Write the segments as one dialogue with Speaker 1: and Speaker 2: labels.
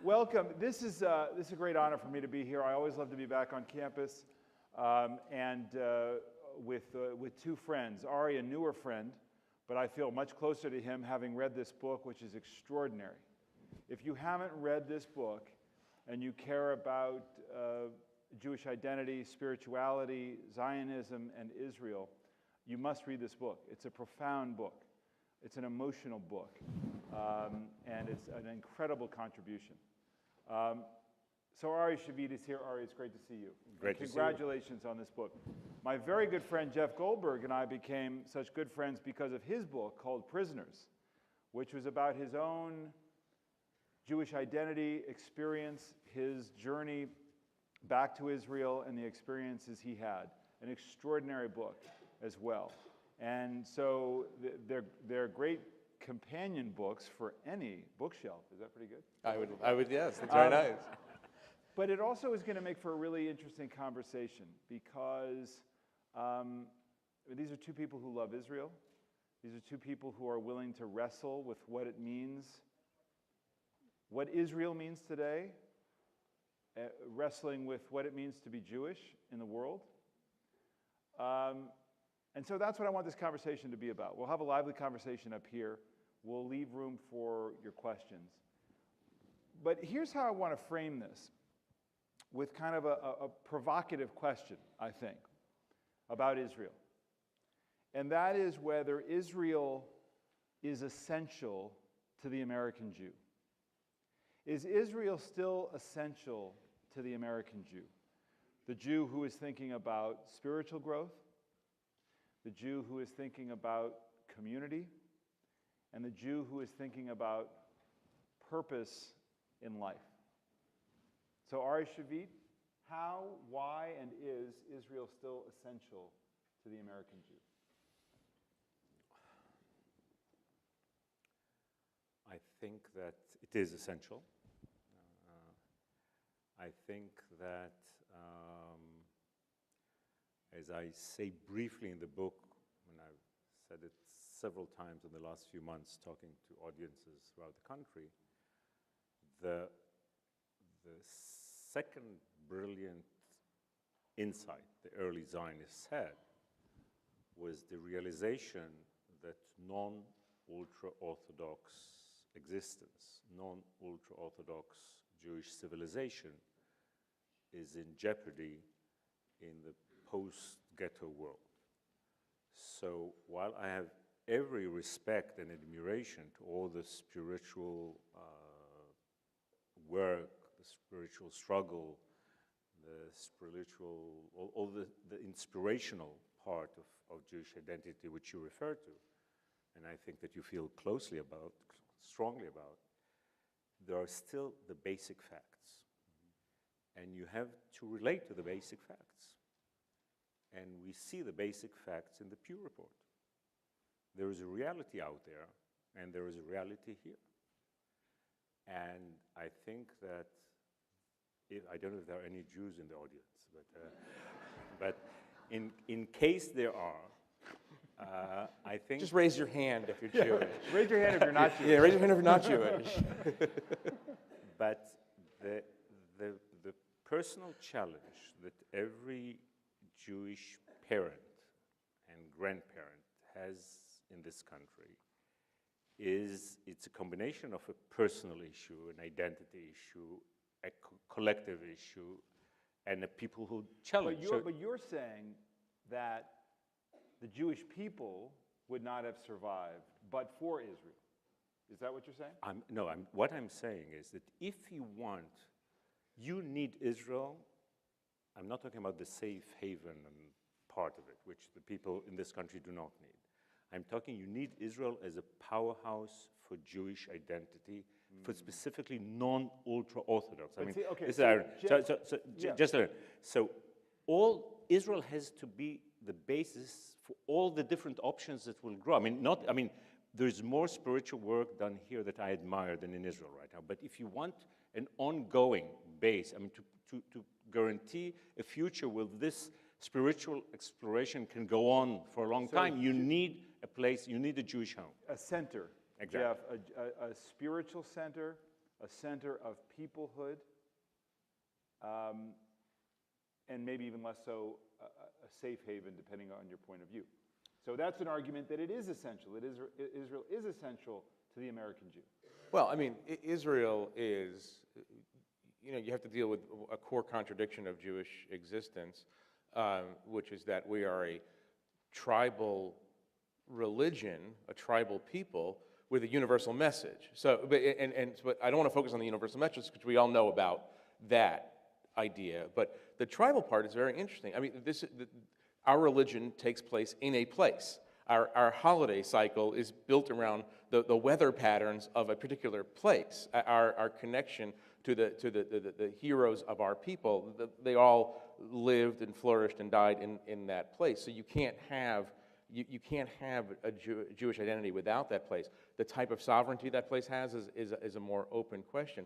Speaker 1: Welcome. This is a great honor for me to be here. I always love to be back on campus, with two friends. Ari, a newer friend, but I feel much closer to him having read this book, which is extraordinary. If you haven't read this book and you care about Jewish identity, spirituality, Zionism, and Israel, you must read this book. It's a profound book. It's an emotional book, and it's an incredible contribution. So Ari Shavit is here. Ari, it's great to see you.
Speaker 2: Great to see you.
Speaker 1: Congratulations on this book. My very good friend Jeff Goldberg and I became such good friends because of his book called Prisoners, which was about his own Jewish identity, experience, his journey back to Israel, and the experiences he had. An extraordinary book as well. And so they're great companion books for any bookshelf. Is that pretty good?
Speaker 2: I would, yes. That's very nice.
Speaker 1: But it also is going to make for a really interesting conversation because these are two people who love Israel. These are two people who are willing to wrestle with what it means, what Israel means today, wrestling with what it means to be Jewish in the world. And so that's what I want this conversation to be about. We'll have a lively conversation up here. We'll leave room for your questions. But here's how I want to frame this, with kind of a provocative question, I think, about Israel. And that is whether Israel is essential to the American Jew. Is Israel still essential to the American Jew? The Jew who is thinking about spiritual growth, the Jew who is thinking about community, and the Jew who is thinking about purpose in life. So Ari Shavit, how, why, and is Israel still essential to the American Jew?
Speaker 2: I think that it is essential. I think that, as I say briefly in the book, and I've said it several times in the last few months talking to audiences throughout the country, the second brilliant insight the early Zionists had was the realization that non-ultra-Orthodox existence, non-ultra-Orthodox Jewish civilization is in jeopardy in the post-ghetto world. So while I have every respect and admiration to all the spiritual work, the spiritual struggle, the spiritual, all the inspirational part of Jewish identity which you refer to, and I think that you feel closely about, strongly about, there are still the basic facts. And you have to relate to the basic facts. And we see the basic facts in the Pew Report. There is a reality out there, and there is a reality here. And I think that, I don't know if there are any Jews in the audience, but in case there are, I think...
Speaker 3: Just raise your hand if you're Jewish.
Speaker 1: Raise your hand if you're not Jewish.
Speaker 3: Yeah, raise your hand if you're not Jewish.
Speaker 2: But the personal challenge that every Jewish parent and grandparent has in this country is it's a combination of a personal issue, an identity issue, a collective issue, and a people who challenge.
Speaker 1: But you're saying that the Jewish people would not have survived but for Israel. Is that what you're saying?
Speaker 2: What I'm saying is that if you need Israel. I'm not talking about the safe haven part of it, which the people in this country do not need. I'm talking you need Israel as a powerhouse for Jewish identity, for specifically non-ultra-Orthodox. I mean,
Speaker 1: see, okay,
Speaker 2: this
Speaker 1: is
Speaker 2: Aaron. So all Israel has to be the basis for all the different options that will grow. There's more spiritual work done here that I admire than in Israel right now. But if you want an ongoing base, to guarantee a future where this spiritual exploration can go on for a long time, you need a place, you need a Jewish home.
Speaker 1: A center
Speaker 2: Exactly.
Speaker 1: Jeff, a spiritual center, a center of peoplehood, and maybe even less so, a safe haven, depending on your point of view. So that's an argument that it is essential. Israel is essential to the American Jew.
Speaker 3: Well, I mean, Israel is, you have to deal with a core contradiction of Jewish existence, which is that we are a tribal religion, a tribal people with a universal message. So, but I don't want to focus on the universal message because we all know about that idea. But the tribal part is very interesting. I mean, our religion takes place in a place. Our holiday cycle is built around the weather patterns of a particular place. Our connection to the heroes of our people, they all lived and flourished and died in that place. So you can't have a Jewish identity without that place. The type of sovereignty that place has is a more open question.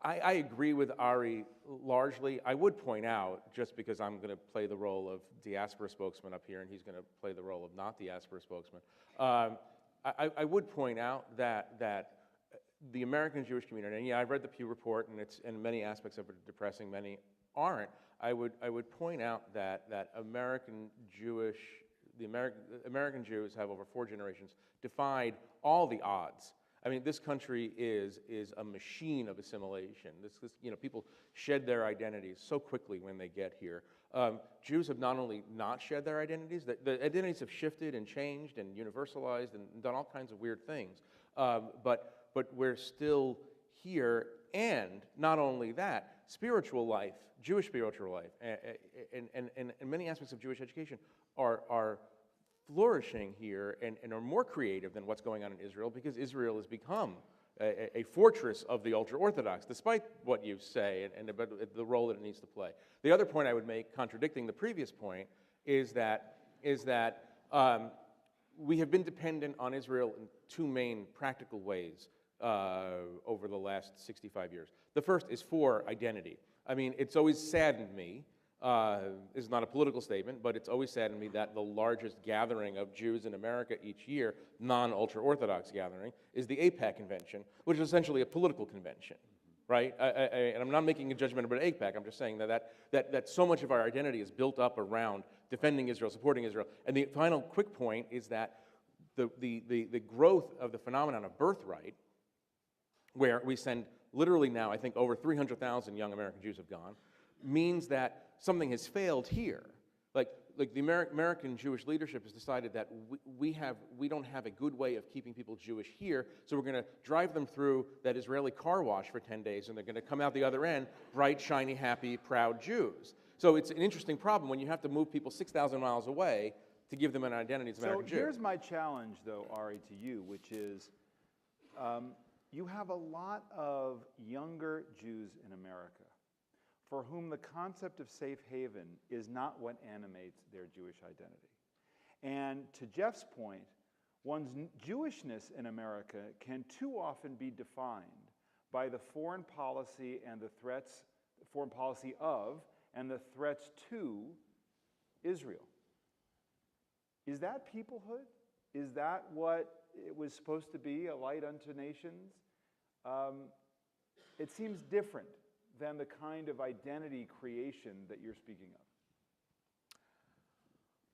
Speaker 3: I agree with Ari largely. I would point out, just because I'm going to play the role of diaspora spokesman up here and he's going to play the role of not diaspora spokesman, I would point out that the American Jewish community, and yeah, I've read the Pew Report, and many aspects of it are depressing, many aren't. I would point out that American Jews have over 4 generations defied all the odds. I mean, this country is a machine of assimilation. People shed their identities so quickly when they get here. Jews have not only not shed their identities, the identities have shifted and changed and universalized and done all kinds of weird things. But we're still here, and not only that, spiritual life, Jewish spiritual life, and many aspects of Jewish education are flourishing here and are more creative than what's going on in Israel, because Israel has become a fortress of the ultra-Orthodox, despite what you say and about the role that it needs to play. The other point I would make, contradicting the previous point, is that we have been dependent on Israel in 2 main practical ways over the last 65 years. The first is for identity. I mean, it's always saddened me. This is not a political statement, but it's always saddened me that the largest gathering of Jews in America each year, non-ultra-Orthodox gathering, is the AIPAC convention, which is essentially a political convention, right? And I'm not making a judgment about AIPAC. I'm just saying that so much of our identity is built up around defending Israel, supporting Israel. And the final quick point is that the growth of the phenomenon of Birthright, where we send literally now, I think over 300,000 young American Jews have gone, means that something has failed here. Like the American Jewish leadership has decided that we don't have a good way of keeping people Jewish here, so we're going to drive them through that Israeli car wash for 10 days, and they're going to come out the other end bright, shiny, happy, proud Jews. So it's an interesting problem when you have to move people 6,000 miles away to give them an identity as American Jew.
Speaker 1: So here's my challenge, though, Ari, to you, which is you have a lot of younger Jews in America for whom the concept of safe haven is not what animates their Jewish identity. And to Jeff's point, one's Jewishness in America can too often be defined by the foreign policy and the threats, foreign policy of, and the threats to Israel. Is that peoplehood? Is that what it was supposed to be, a light unto nations? It seems different than the kind of identity creation that you're speaking of.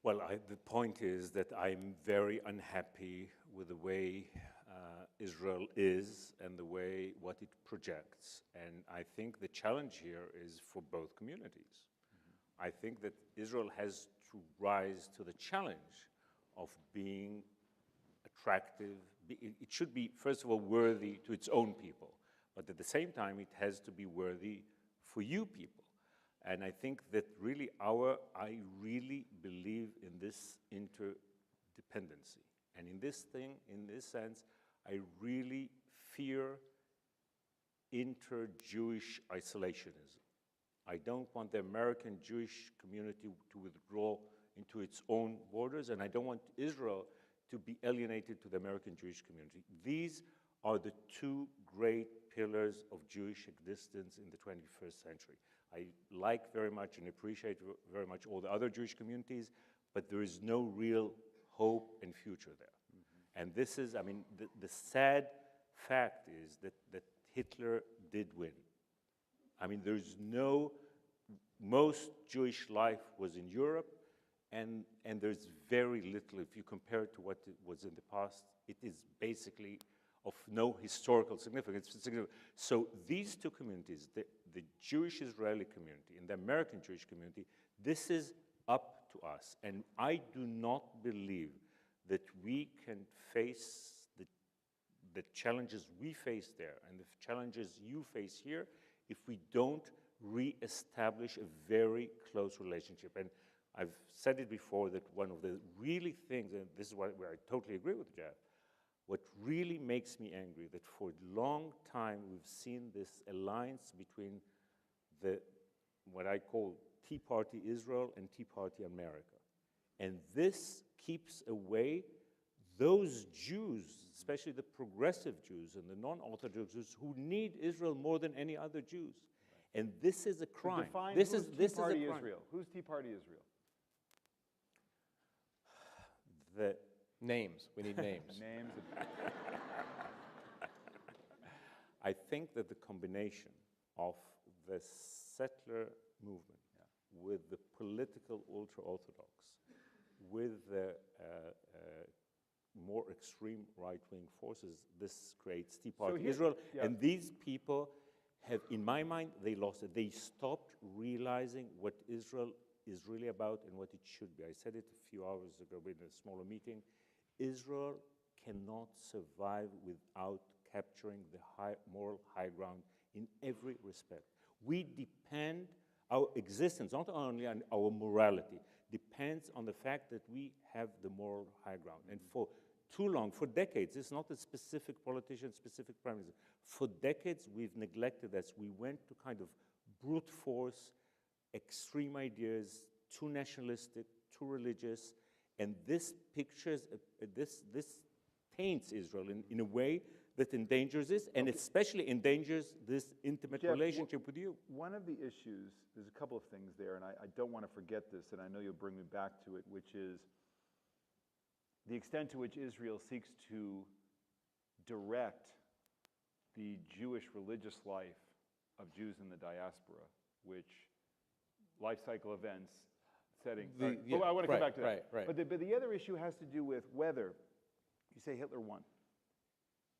Speaker 2: Well, the point is that I'm very unhappy with the way Israel is and what it projects. And I think the challenge here is for both communities. Mm-hmm. I think that Israel has to rise to the challenge of being attractive. It should be, first of all, worthy to its own people. But at the same time, it has to be worthy for you people. And I think that really I really believe in this interdependency. And in this sense, I really fear inter-Jewish isolationism. I don't want the American Jewish community to withdraw into its own borders, and I don't want Israel to be alienated to the American Jewish community. These are the 2 great pillars of Jewish existence in the 21st century. I like very much and appreciate very much all the other Jewish communities, but there is no real hope and future there. And this is, I mean, the sad fact is that Hitler did win. I mean, most Jewish life was in Europe, and there's very little, if you compare it to what it was in the past, it is basically of no historical significance. So these two communities, the Jewish Israeli community and the American Jewish community, this is up to us. And I do not believe that we can face the challenges we face there and the challenges you face here if we don't re-establish a very close relationship. And I've said it before that one of the really things, and this is where I totally agree with Jeff, what really makes me angry that for a long time we've seen this alliance between what I call Tea Party Israel and Tea Party America. And this keeps away those Jews, especially the progressive Jews and the non-Orthodox Jews, who need Israel more than any other Jews. And this is a crime.
Speaker 1: Define
Speaker 2: this
Speaker 1: who's
Speaker 2: is
Speaker 1: Tea Party
Speaker 2: a crime.
Speaker 1: Israel? Who's Tea Party Israel?
Speaker 2: The
Speaker 3: Names. We need names.
Speaker 1: Names.
Speaker 2: I think that the combination of the settler movement with the political ultra-Orthodox, with the more extreme right-wing forces, this creates Tea Party Israel.
Speaker 1: Yeah.
Speaker 2: And these people have, in my mind, they lost it. They stopped realizing what Israel is really about and what it should be. I said it a few hours ago in a smaller meeting. Israel cannot survive without capturing the moral high ground in every respect. We depend, our existence, not only on our morality, depends on the fact that we have the moral high ground. And for too long, for decades, it's not a specific politician, specific prime minister. For decades, we've neglected this. We went to kind of brute force, extreme ideas, too nationalistic, too religious, and this pictures, this taints Israel in a way that endangers this, and especially endangers this intimate
Speaker 1: Jeff,
Speaker 2: relationship with you.
Speaker 1: One of the issues, there's a couple of things there, and I don't want to forget this, and I know you'll bring me back to it, which is the extent to which Israel seeks to direct the Jewish religious life of Jews in the diaspora, which life cycle events, setting. I want to come back to that.
Speaker 3: Right.
Speaker 1: But the other issue has to do with whether, you say Hitler won.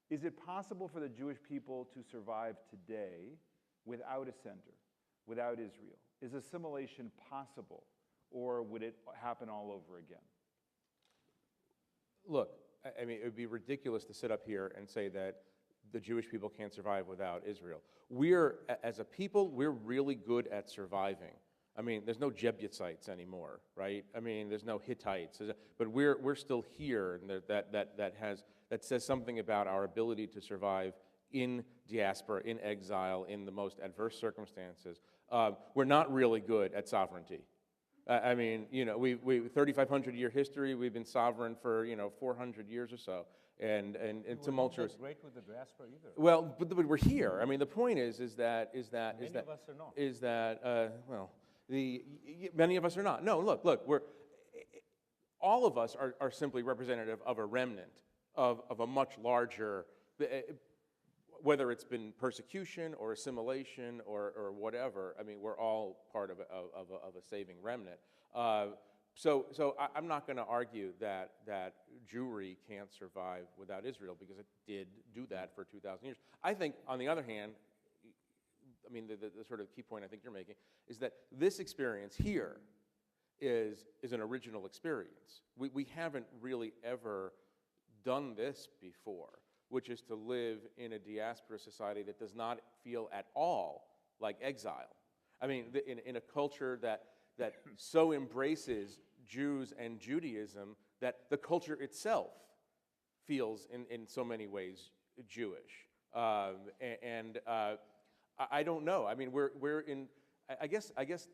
Speaker 1: Is it possible for the Jewish people to survive today without a center, without Israel? Is assimilation possible, or would it happen all over again?
Speaker 3: Look, I mean, it would be ridiculous to sit up here and say that the Jewish people can't survive without Israel. As a people, we're really good at surviving. I mean, there's no Jebusites anymore, right? I mean, there's no Hittites, but we're still here, and that says something about our ability to survive in diaspora, in exile, in the most adverse circumstances. We're not really good at sovereignty. I mean, we 3,500-year history. We've been sovereign for 400 years or so, and tumultuous.
Speaker 2: We're not that great with the diaspora either.
Speaker 3: Well, but we're here. I mean, the point is that
Speaker 2: many of us are not.
Speaker 3: Is that many of us are not. No, look, all of us are simply representative of a remnant of a much larger, whether it's been persecution or assimilation or whatever. I mean, we're all part of a saving remnant. So I'm not going to argue that Jewry can't survive without Israel, because it did do that for 2,000 years. I think, on the other hand, I mean, the sort of key point I think you're making is that this experience here is an original experience. We haven't really ever done this before, which is to live in a diaspora society that does not feel at all like exile. I mean, in a culture that so embraces Jews and Judaism that the culture itself feels in so many ways Jewish. I don't know. I mean, we're in. I guess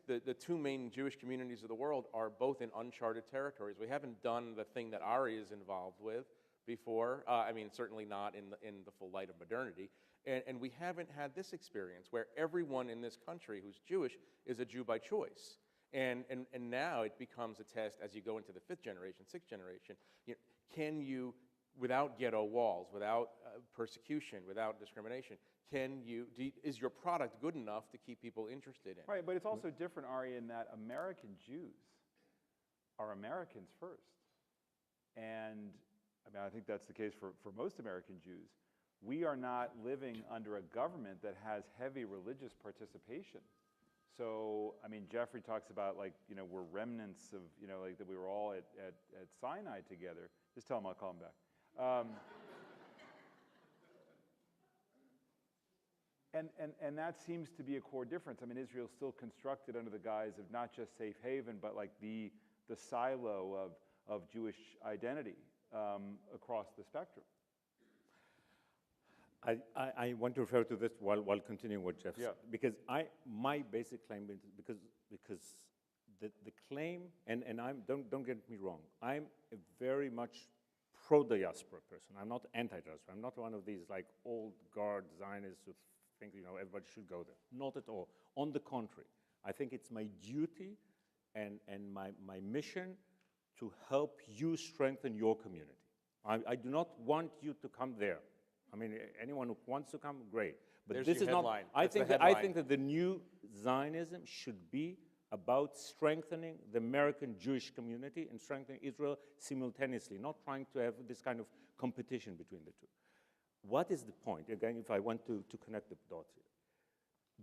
Speaker 3: the two main Jewish communities of the world are both in uncharted territories. We haven't done the thing that Ari is involved with before. I mean, certainly not in the full light of modernity. And we haven't had this experience where everyone in this country who's Jewish is a Jew by choice. And now it becomes a test as you go into the 5th generation, 6th generation. Can you without ghetto walls, without persecution, without discrimination, is your product good enough to keep people interested in it?
Speaker 1: Right, but it's also different, Ari, in that American Jews are Americans first. And I mean, I think that's the case for most American Jews. We are not living under a government that has heavy religious participation. So, I mean, Jeffrey talks about, like, you know, we're remnants of, you know, like that we were all at Sinai together. Just tell him I'll call him back. And that seems to be a core difference. I mean, Israel's still constructed under the guise of not just safe haven, but like the silo of Jewish identity across the spectrum.
Speaker 2: I want to refer to this while continuing what Jeff said, because my basic claim is because the claim, and don't get me wrong, I'm a very much pro-diaspora person. I'm not anti-diaspora. I'm not one of these like old guard Zionists who think, you know, everybody should go there. Not at all. On the contrary, I think it's my duty and my mission to help you strengthen your community. I do not want you to come there. I mean, anyone who wants to come, great. But
Speaker 3: There's
Speaker 2: this
Speaker 3: your
Speaker 2: is
Speaker 3: headline.
Speaker 2: not.
Speaker 3: That's
Speaker 2: I think that the new Zionism should be about strengthening the American Jewish community and strengthening Israel simultaneously, not trying to have this kind of competition between the two. What is the point? Again, if I want to connect the dots here.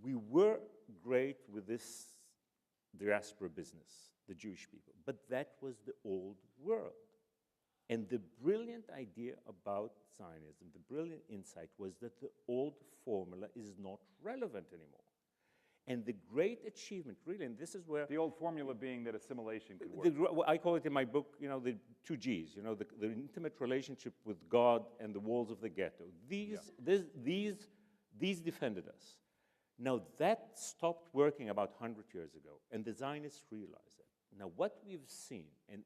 Speaker 2: We were great with this diaspora business, the Jewish people, but that was the old world. And the brilliant idea about Zionism, the brilliant insight was that the old formula is not relevant anymore. And the great achievement, really, and this is where...
Speaker 1: The old formula being that assimilation could work.
Speaker 2: I call it in my book, you know, the 2 Gs, you know, the intimate relationship with God and the walls of the ghetto. These defended us. Now, that stopped working about 100 years ago, and the Zionists realized that. Now, what we've seen, and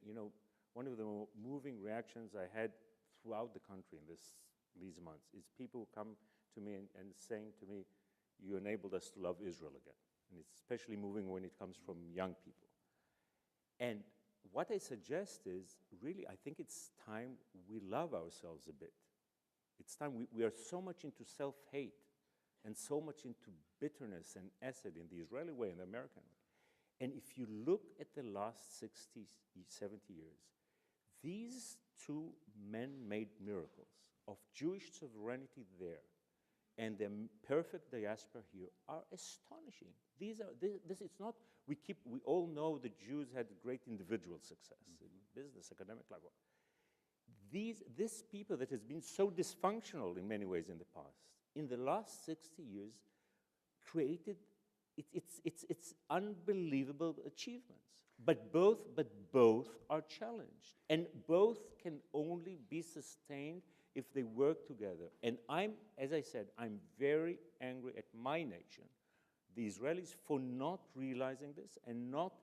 Speaker 2: you know, one of the moving reactions I had throughout the country in these months is people who come to me and saying to me, you enabled us to love Israel again. And it's especially moving when it comes from young people. And what I suggest is, really, I think it's time we love ourselves a bit. It's time we are so much into self-hate and so much into bitterness and acid in the Israeli way and the American way. And if you look at the last 60, 70 years, these 2 men-made miracles of Jewish sovereignty there and the perfect diaspora here are astonishing. It's not, we all know the Jews had great individual success in business, academic life. This people that has been so dysfunctional in many ways in the past, in the last 60 years, created it's unbelievable achievements. But both are challenged, and both can only be sustained if they work together. And as I said, I'm very angry at my nation, the Israelis, for not realizing this and not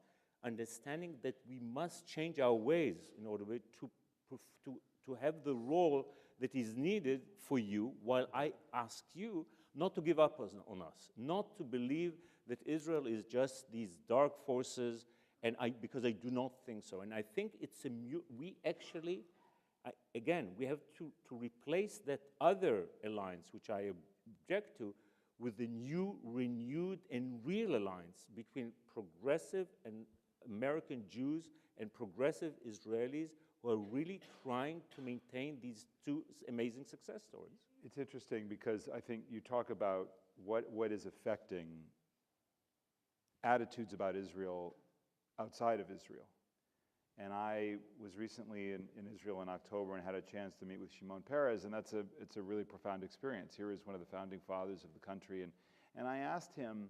Speaker 2: understanding that we must change our ways in order to have the role that is needed for you, while I ask you not to give up on us, not to believe that Israel is just these dark forces, because I do not think so. And I think it's we actually, again, we have to replace that other alliance, which I object to, with the new, renewed, and real alliance between progressive and American Jews and progressive Israelis who are really trying to maintain these 2 amazing success stories.
Speaker 1: It's interesting because I think you talk about what is affecting attitudes about Israel outside of Israel. And I was recently in Israel in October and had a chance to meet with Shimon Peres, and it's a really profound experience. Here is one of the founding fathers of the country, and I asked him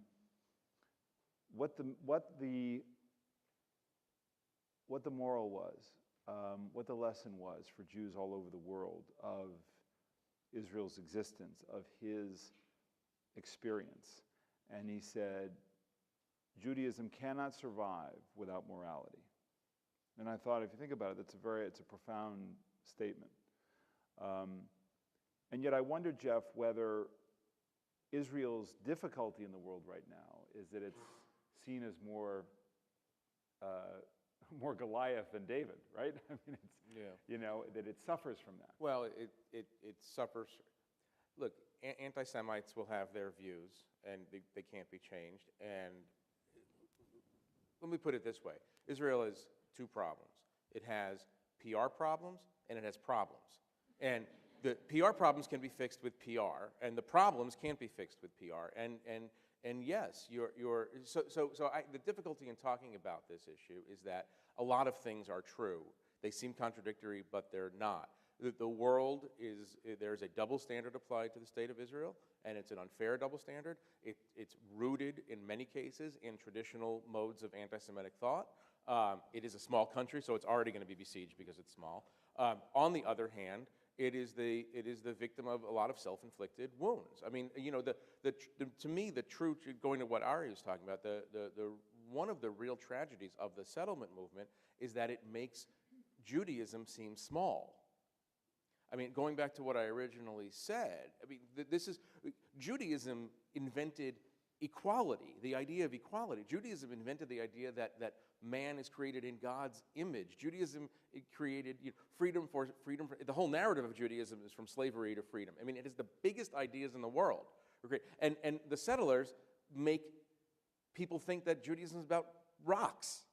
Speaker 1: what the moral was, what the lesson was for Jews all over the world of Israel's existence, of his experience. And he said, Judaism cannot survive without morality. And I thought, if you think about it, it's a profound statement. And yet I wonder, Jeff, whether Israel's difficulty in the world right now is that it's seen as more more Goliath than David, right? I mean, it's,
Speaker 3: Yeah.
Speaker 1: you know, that it suffers from that.
Speaker 3: Well, it suffers. Look, anti-Semites will have their views, and they can't be changed. And let me put it this way. Israel has two problems. It has PR problems, and it has problems. And the PR problems can be fixed with PR, and the problems can't be fixed with PR. And yes, the difficulty in talking about this issue is that a lot of things are true. They seem contradictory, but they're not. The world there's a double standard applied to the state of Israel, and it's an unfair double standard. It's rooted in many cases in traditional modes of anti-Semitic thought. It is a small country, so it's already going to be besieged because it's small. On the other hand, it is the victim of a lot of self-inflicted wounds. I mean, you know, to me, the true, going to what Ari was talking about, one of the real tragedies of the settlement movement is that it makes Judaism seem small. I mean, going back to what I originally said, I mean, Judaism invented equality, the idea of equality. Judaism invented the idea that man is created in God's image. Judaism created freedom for the whole narrative of Judaism is from slavery to freedom. I mean, it is the biggest ideas in the world. Okay? And the settlers make people think that Judaism is about rocks.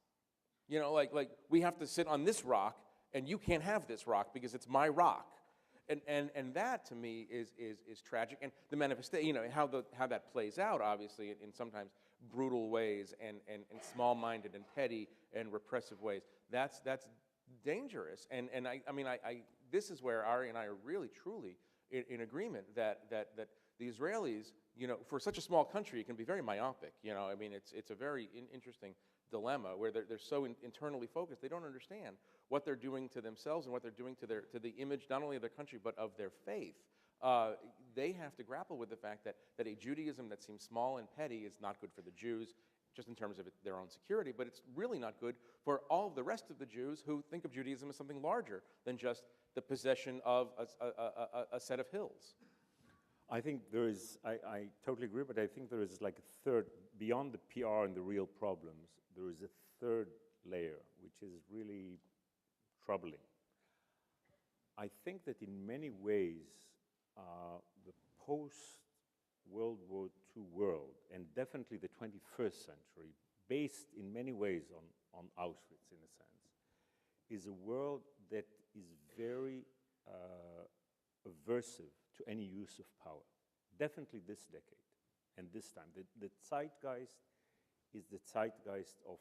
Speaker 3: You know, like we have to sit on this rock, and you can't have this rock because it's my rock. And that to me is tragic, and the manifestation, you know, how that plays out, obviously, in sometimes brutal ways and small-minded and petty and repressive ways. That's dangerous, and this is where Ari and I are really truly in agreement that the Israelis, you know, for such a small country, it can be very myopic. You know, I mean, it's a very interesting dilemma where they're so internally focused, they don't understand what they're doing to themselves and what they're doing to the image not only of their country but of their faith. They have to grapple with the fact that a Judaism that seems small and petty is not good for the Jews, just in terms of their own security, but it's really not good for all of the rest of the Jews who think of Judaism as something larger than just the possession of a set of hills.
Speaker 2: I think there is, I totally agree, but I think there is like a third, beyond the PR and the real problems, there is a third layer, which is really troubling. I think that in many ways, the post-World War II world, and definitely the 21st century, based in many ways on Auschwitz, in a sense, is a world that is very aversive to any use of power. Definitely this decade and this time. The zeitgeist is the zeitgeist of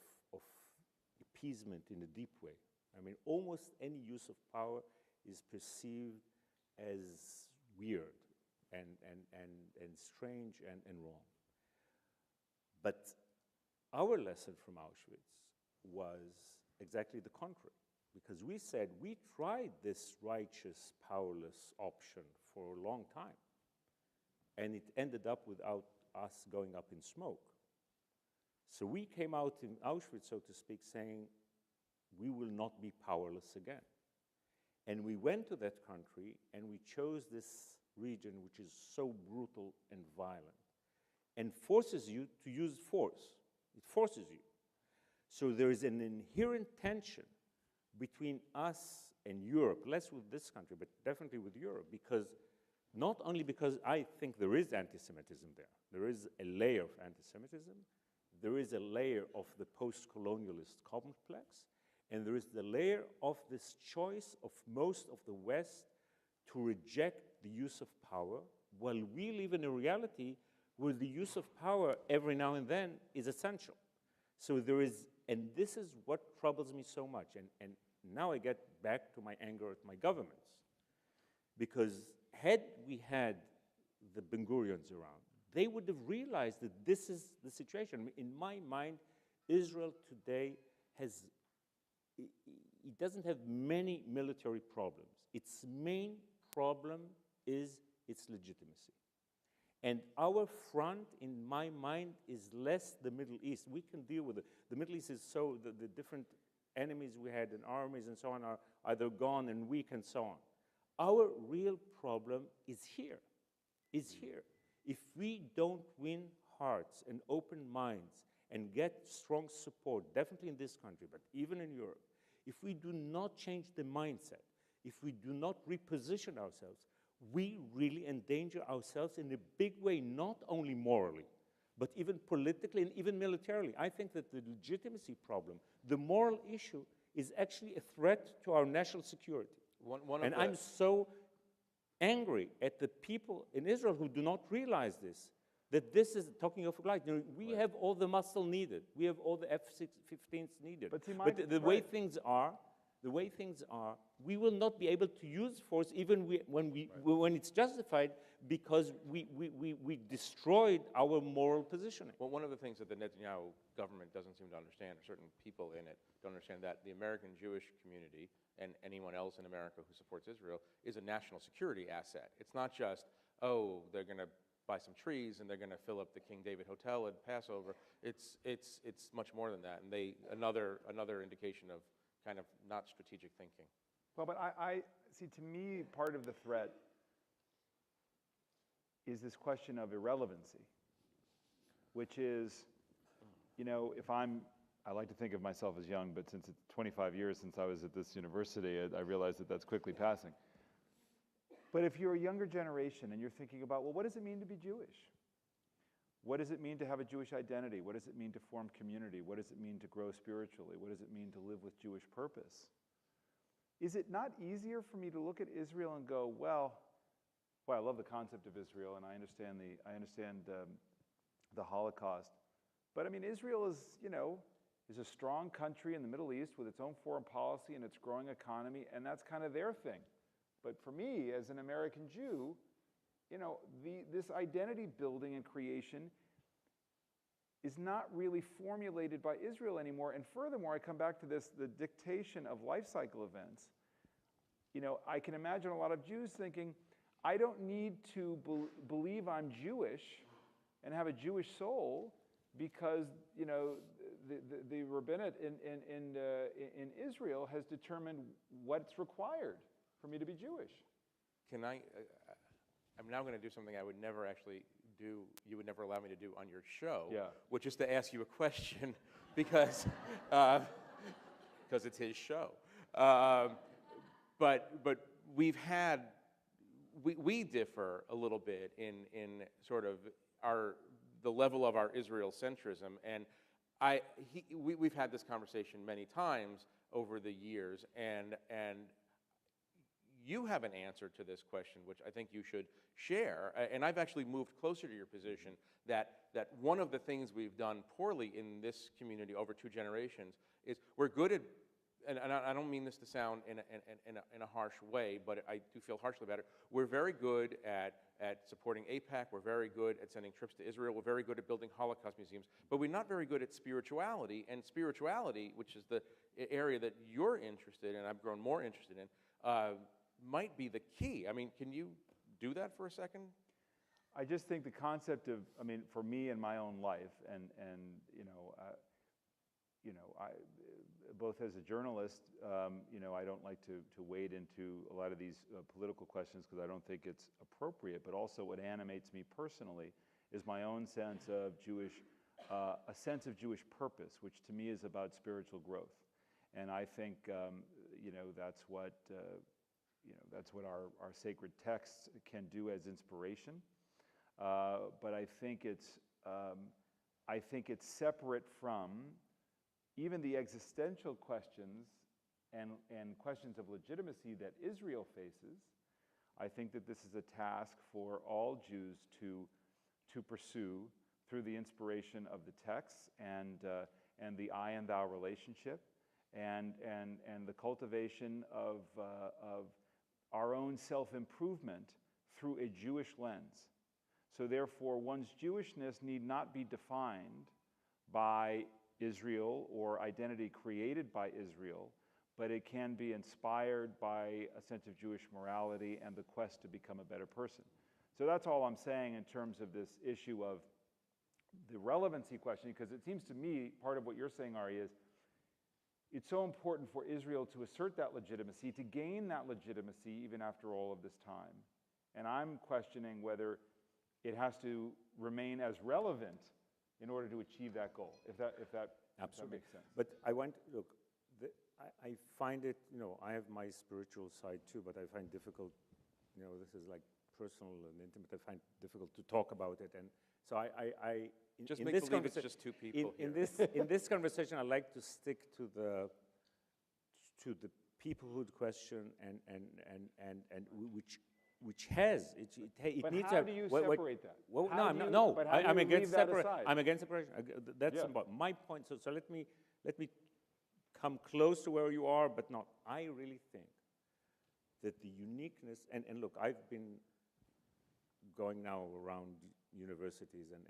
Speaker 2: appeasement in a deep way. I mean, almost any use of power is perceived as weird and strange and wrong. But our lesson from Auschwitz was exactly the contrary, because we said we tried this righteous, powerless option for a long time, and it ended up without us going up in smoke. So we came out in Auschwitz, so to speak, saying we will not be powerless again. And we went to that country and we chose this region which is so brutal and violent and forces you to use force. It forces you. So there is an inherent tension between us and Europe, less with this country, but definitely with Europe, because not only because I think there is anti-Semitism there is a layer of anti-Semitism, there is a layer of the post-colonialist complex, and there is the layer of this choice of most of the West to reject the use of power, while we live in a reality where the use of power every now and then is essential. So there is, and this is what troubles me so much, and now I get back to my anger at my governments, because had we had the Ben-Gurions around, they would have realized that this is the situation. In my mind, Israel today it doesn't have many military problems. Its main problem is its legitimacy. And our front, in my mind, is less the Middle East. We can deal with it. The Middle East is so, the different enemies we had and armies and so on are either gone and weak and so on. Our real problem is here, If we don't win hearts and open minds and get strong support, definitely in this country, but even in Europe, if we do not change the mindset, if we do not reposition ourselves, we really endanger ourselves in a big way, not only morally, but even politically and even militarily. I think that the legitimacy problem, the moral issue, is actually a threat to our national security. And I'm so angry at the people in Israel who do not realize this, that this is, talking of light, we have all the muscle needed. We have all the F-15s needed. But the way things are, we will not be able to use force even when it's justified, because we destroyed our moral positioning.
Speaker 3: Well, one of the things that the Netanyahu government doesn't seem to understand, or certain people in it don't understand, that the American Jewish community and anyone else in America who supports Israel is a national security asset. It's not just, oh, they're going to buy some trees and they're going to fill up the King David Hotel at Passover. It's much more than that, and another indication of kind of not strategic thinking.
Speaker 1: Well, but I see, to me, part of the threat is this question of irrelevancy, which is, I like to think of myself as young, but since it's 25 years since I was at this university, I realize that that's quickly passing. But if you're a younger generation and you're thinking about, well, what does it mean to be Jewish? What does it mean to have a Jewish identity? What does it mean to form community? What does it mean to grow spiritually? What does it mean to live with Jewish purpose? Is it not easier for me to look at Israel and go, well, I love the concept of Israel, and I understand the Holocaust, but I mean, Israel is a strong country in the Middle East with its own foreign policy and its growing economy, and that's kind of their thing. But for me, as an American Jew, this identity building and creation is not really formulated by Israel anymore. And furthermore, I come back to the dictation of life cycle events. I can imagine a lot of Jews thinking, I don't need to believe I'm Jewish and have a Jewish soul because, the rabbinate in Israel has determined what's required for me to be Jewish.
Speaker 3: I'm now going to do something I would never actually do, you would never allow me to do on your show,
Speaker 1: yeah,
Speaker 3: which is to ask you a question because it's his show. But we differ a little bit in sort of the level of our Israelcentrism, and we've had this conversation many times over the years, and you have an answer to this question, which I think you should share. And I've actually moved closer to your position that one of the things we've done poorly in this community over 2 generations is we're good at, and I don't mean this to sound in a harsh way, but I do feel harshly about it. We're very good at supporting AIPAC. We're very good at sending trips to Israel. We're very good at building Holocaust museums. But we're not very good at spirituality. And spirituality, which is the area that you're interested in, I've grown more interested in, might be the key. I mean, can you do that for a second?
Speaker 1: I just think the concept of, for me in my own life, and I, both as a journalist, I don't like to wade into a lot of these political questions because I don't think it's appropriate, but also what animates me personally is my own sense of a sense of Jewish purpose, which to me is about spiritual growth. And I think, that's what our sacred texts can do as inspiration. But I think it's separate from even the existential questions and questions of legitimacy that Israel faces. I think that this is a task for all Jews to pursue through the inspiration of the texts and the I and thou relationship and the cultivation of our own self-improvement through a Jewish lens. So therefore, one's Jewishness need not be defined by Israel or identity created by Israel, but it can be inspired by a sense of Jewish morality and the quest to become a better person. So that's all I'm saying in terms of this issue of the relevancy question, because it seems to me, part of what you're saying, Ari, is it's so important for Israel to assert that legitimacy, to gain that legitimacy even after all of this time. And I'm questioning whether it has to remain as relevant in order to achieve that goal, if that
Speaker 2: Absolutely.
Speaker 1: makes sense.
Speaker 2: But I want, look, I find it, I have my spiritual side too, but I find difficult, this is like personal and intimate, I find difficult to talk about it. And so
Speaker 3: Just
Speaker 2: in
Speaker 3: make
Speaker 2: this
Speaker 3: believe it's just two people
Speaker 2: in
Speaker 3: here.
Speaker 2: in this conversation, I like to stick to the peoplehood question and which has it
Speaker 1: But
Speaker 2: needs
Speaker 1: how
Speaker 2: to
Speaker 1: do you
Speaker 2: wait,
Speaker 1: separate that?
Speaker 2: Well,
Speaker 1: How
Speaker 2: no,
Speaker 1: do
Speaker 2: I'm not,
Speaker 1: you-
Speaker 2: no.
Speaker 1: but how do
Speaker 2: I'm
Speaker 1: you
Speaker 2: against
Speaker 1: leave that
Speaker 2: separation.
Speaker 1: aside?
Speaker 2: I'm against separation. That's
Speaker 1: Yeah.
Speaker 2: important. My point. So let me come close to where you are, but not. I really think that the uniqueness and look, I've been going now around universities and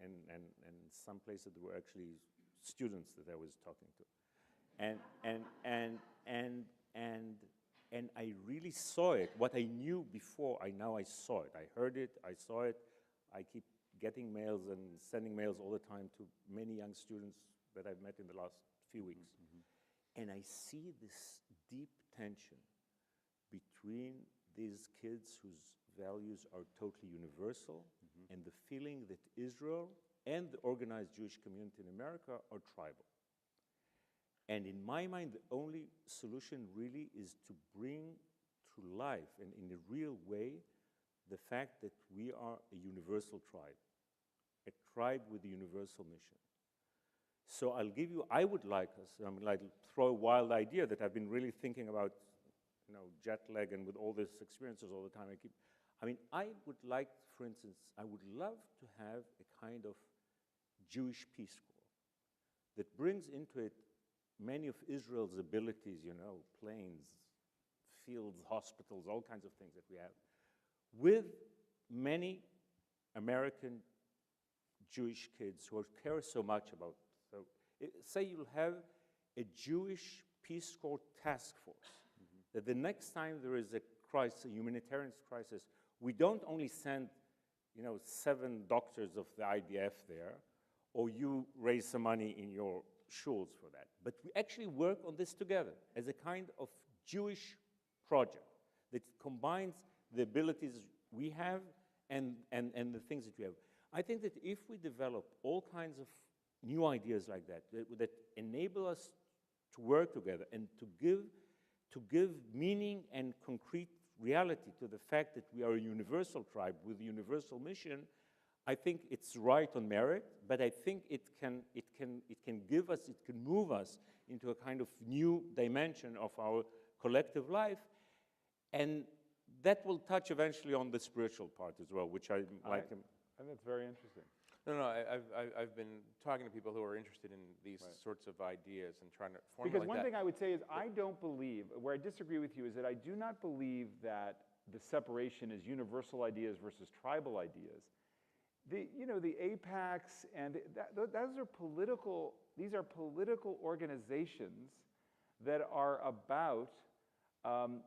Speaker 2: some places there were actually students that I was talking to, and I really saw it. What I knew before, now I saw it. I heard it. I saw it. I keep getting mails and sending mails all the time to many young students that I've met in the last few weeks, and I see this deep tension between these kids whose values are totally universal and the feeling that Israel and the organized Jewish community in America are tribal. And in my mind, the only solution really is to bring to life and in a real way the fact that we are a universal tribe, a tribe with a universal mission. So I would like us, like throw a wild idea that I've been really thinking about, jet lag and with all these experiences all the time. I would like, for instance, I would love to have a kind of Jewish Peace Corps that brings into it many of Israel's abilities, planes, fields, hospitals, all kinds of things that we have, with many American Jewish kids who care so much about. So, say you'll have a Jewish Peace Corps task force, that the next time there is a crisis, a humanitarian crisis, we don't only send, 7 doctors of the IDF there, or you raise some money in your shuls for that, but we actually work on this together as a kind of Jewish project that combines the abilities we have and the things that we have. I think that if we develop all kinds of new ideas like that enable us to work together and to give meaning and concrete reality to the fact that we are a universal tribe with a universal mission, I think it's right on merit, but I think it can move us into a kind of new dimension of our collective life, and that will touch eventually on the spiritual part as well, which I like.
Speaker 1: I think that's very interesting.
Speaker 3: No, I've been talking to people who are interested in these sorts of ideas and trying to formulate
Speaker 1: Because one thing I would say is I don't believe, where I disagree with you, is that I do not believe that the separation is universal ideas versus tribal ideas. The AIPACs and those are political. These are political organizations that are about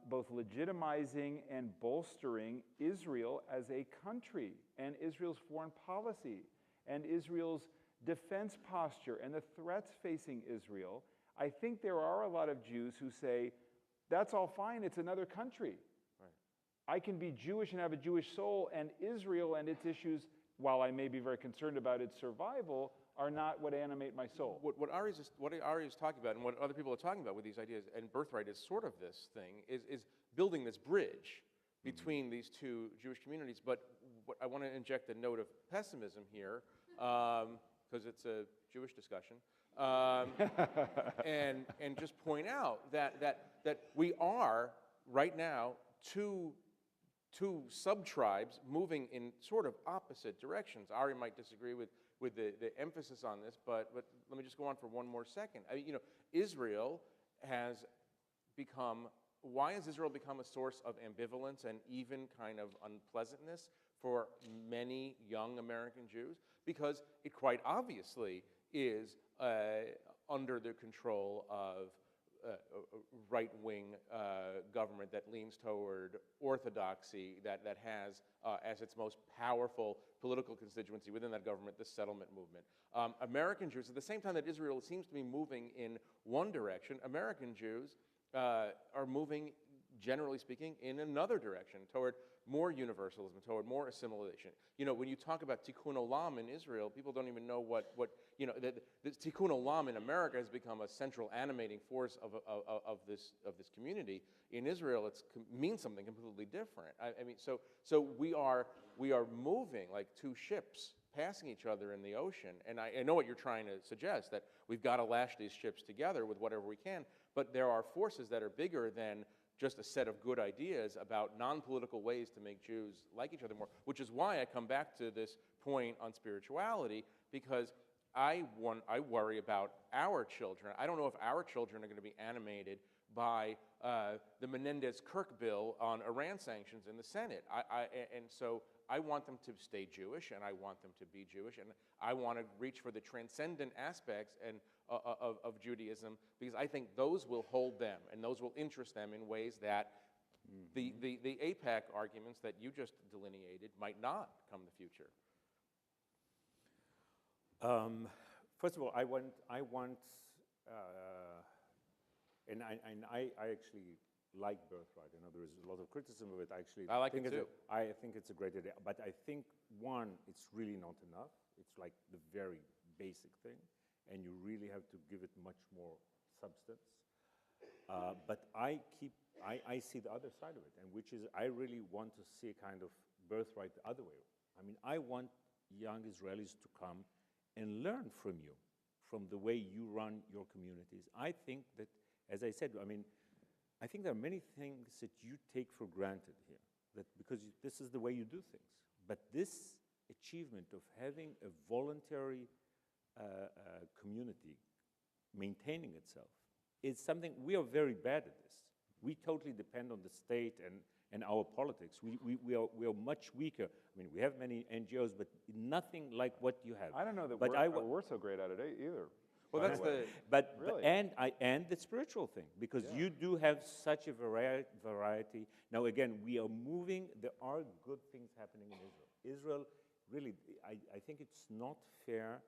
Speaker 1: both legitimizing and bolstering Israel as a country and Israel's foreign policy and Israel's defense posture and the threats facing Israel. I think there are a lot of Jews who say, that's all fine, it's another country. Right. I can be Jewish and have a Jewish soul, and Israel and its issues, while I may be very concerned about its survival, are not what animate my soul.
Speaker 3: What Ari is talking about and what other people are talking about with these ideas, and Birthright is sort of this thing, is building this bridge between these two Jewish communities. But what I want to inject a note of pessimism here, because it's a Jewish discussion, and just point out that we are, right now, two sub-tribes moving in sort of opposite directions. Ari might disagree with the emphasis on this, but let me just go on for one more second. Israel has become, why has Israel become a source of ambivalence and even kind of unpleasantness for many young American Jews? Because it quite obviously is under the control of a right-wing government that leans toward orthodoxy, that has as its most powerful political constituency within that government the settlement movement. American Jews, at the same time that Israel seems to be moving in one direction, American Jews are moving, generally speaking, in another direction, toward more universalism, toward more assimilation. You know, when you talk about tikkun olam in Israel, people don't even know what you know, the tikkun olam in America has become a central animating force of this community. In Israel, it means something completely different. I mean, so we are moving like two ships passing each other in the ocean. And I know what you're trying to suggest, that we've got to lash these ships together with whatever we can, but there are forces that are bigger than just a set of good ideas about non-political ways to make Jews like each other more, which is why I come back to this point on spirituality, because I worry about our children. I don't know if our children are going to be animated by the Menendez-Kirk bill on Iran sanctions in the Senate. And so I want them to stay Jewish, and I want them to be Jewish, and I want to reach for the transcendent aspects of Judaism, because I think those will hold them, and those will interest them in ways that the AIPAC arguments that you just delineated might not come in the future.
Speaker 2: First of all, I want, and I actually like Birthright. I know there is a lot of criticism of it.
Speaker 3: I like it too.
Speaker 2: I think it's a great idea, but I think, one, it's really not enough. It's like the very basic thing, and you really have to give it much more substance. But I see the other side of it, and which is I really want to see a kind of Birthright the other way. I mean, I want young Israelis to come and learn from you, from the way you run your communities. I think that, as I said, I mean, I think there are many things that you take for granted here, that because this is the way you do things. But this achievement of having a voluntary community maintaining itself is something, we are very bad at this. We totally depend on the state and our politics. We are much weaker. I mean, we have many NGOs, but nothing like what you have.
Speaker 1: I don't know that
Speaker 2: but
Speaker 1: we're so great at it either.
Speaker 3: Well, that's the...
Speaker 2: But
Speaker 1: really?
Speaker 2: and the spiritual thing, because you do have such a variety. Now, again, we are moving. There are good things happening in Israel. Israel, really, I think it's not fair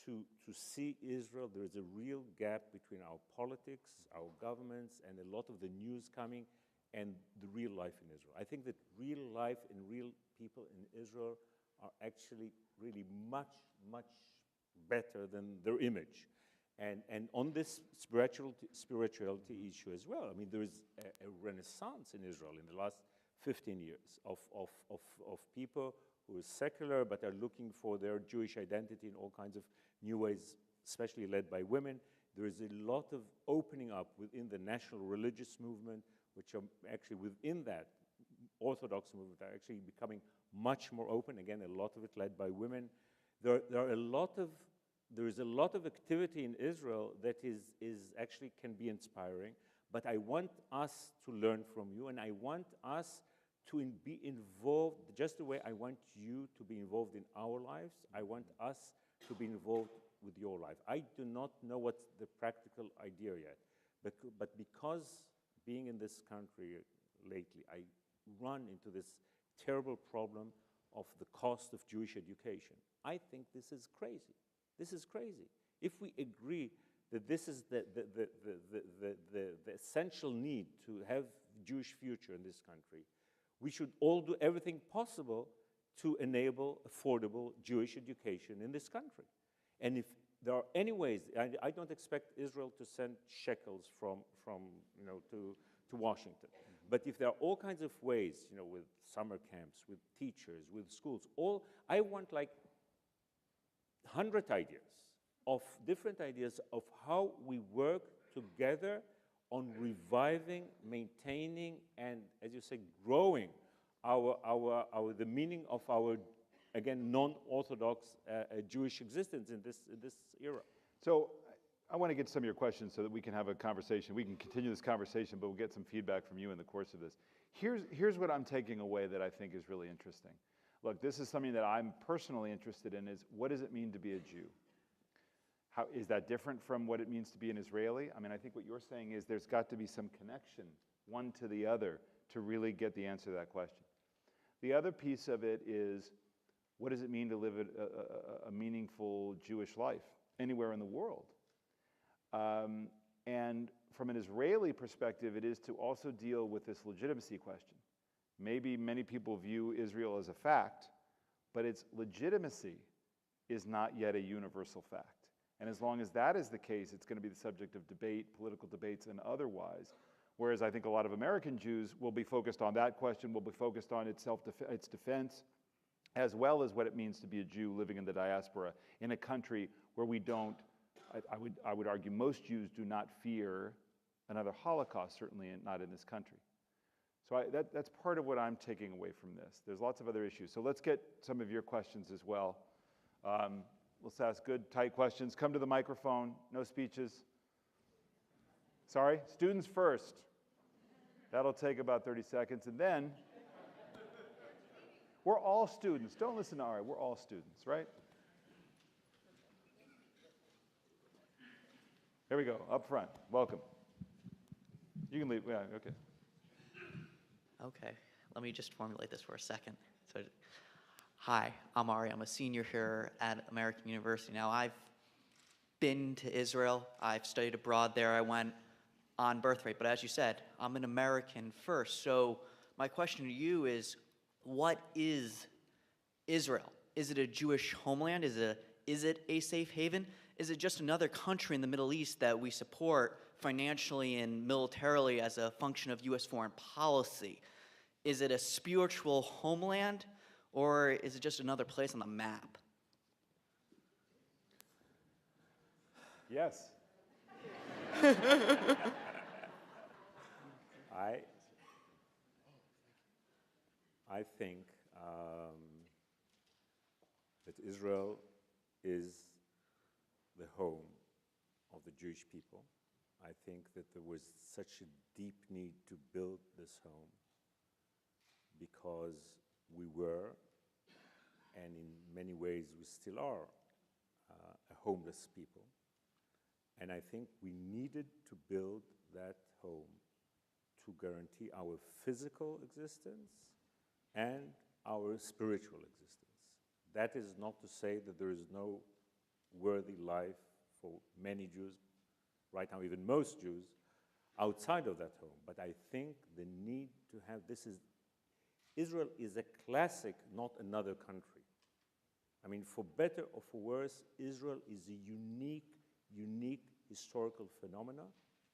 Speaker 2: to see Israel. There is a real gap between our politics, our governments, and a lot of the news coming, and the real life in Israel. I think that real life and real people in Israel are actually really much, much better than their image. And on this spirituality issue as well, I mean, there is a renaissance in Israel in the last 15 years of people who are secular but are looking for their Jewish identity in all kinds of new ways, especially led by women. There is a lot of opening up within the national religious movement, which are actually within that Orthodox movement are actually becoming much more open. Again, a lot of it led by women. There is a lot of activity in Israel that is actually can be inspiring, but I want us to learn from you, and I want us to be involved just the way I want you to be involved in our lives. I want us to be involved with your life. I do not know what's the practical idea yet, but because being in this country lately, I run into this terrible problem of the cost of Jewish education. I think this is crazy. This is crazy. If we agree that this is the essential need to have Jewish future in this country, we should all do everything possible to enable affordable Jewish education in this country. And if there are any ways, I don't expect Israel to send shekels from to Washington. But if there are all kinds of ways, with summer camps, with teachers, with schools, I want like 100 ideas of different ideas of how we work together on reviving, maintaining, and, as you say, growing the meaning of our, again, non-Orthodox Jewish existence in this era.
Speaker 1: So I want to get some of your questions so that we can have a conversation. We can continue this conversation, but we'll get some feedback from you in the course of this. Here's what I'm taking away that I think is really interesting. Look, this is something that I'm personally interested in, is what does it mean to be a Jew? How is that different from what it means to be an Israeli? I mean, I think what you're saying is there's got to be some connection, one to the other, to really get the answer to that question. The other piece of it is, what does it mean to live a meaningful Jewish life anywhere in the world? And from an Israeli perspective, it is to also deal with this legitimacy question. Maybe many people view Israel as a fact, but its legitimacy is not yet a universal fact. And as long as that is the case, it's going to be the subject of debate, political debates, and otherwise. Whereas I think a lot of American Jews will be focused on that question, will be focused on its defense, as well as what it means to be a Jew living in the diaspora in a country where we don't, I would argue most Jews do not fear another Holocaust, certainly not in this country. So that's part of what I'm taking away from this. There's lots of other issues. So let's get some of your questions as well. Let's ask good, tight questions. Come to the microphone. No speeches. Sorry? Students first. That'll take about 30 seconds. And then, we're all students. Don't listen to Ari. We're all students, right? Here we go, up front. Welcome. You can leave. Yeah, okay.
Speaker 4: Okay, let me just formulate this for a second. So, hi, I'm Ari. I'm a senior here at American University. Now, I've been to Israel. I've studied abroad there. I went on Birthright. But as you said, I'm an American first. So my question to you is, what is Israel? Is it a Jewish homeland? Is it a safe haven? Is it just another country in the Middle East that we support financially and militarily as a function of U.S. foreign policy? Is it a spiritual homeland, or is it just another place on the map?
Speaker 1: Yes.
Speaker 2: I think that Israel is the home of the Jewish people. I think that there was such a deep need to build this home because we were, and in many ways we still are, a homeless people. And I think we needed to build that home to guarantee our physical existence and our spiritual existence. That is not to say that there is no worthy life for many Jews, right now even most Jews, outside of that home. But I think the need to have, Israel is a classic, not another country. I mean, for better or for worse, Israel is a unique historical phenomena.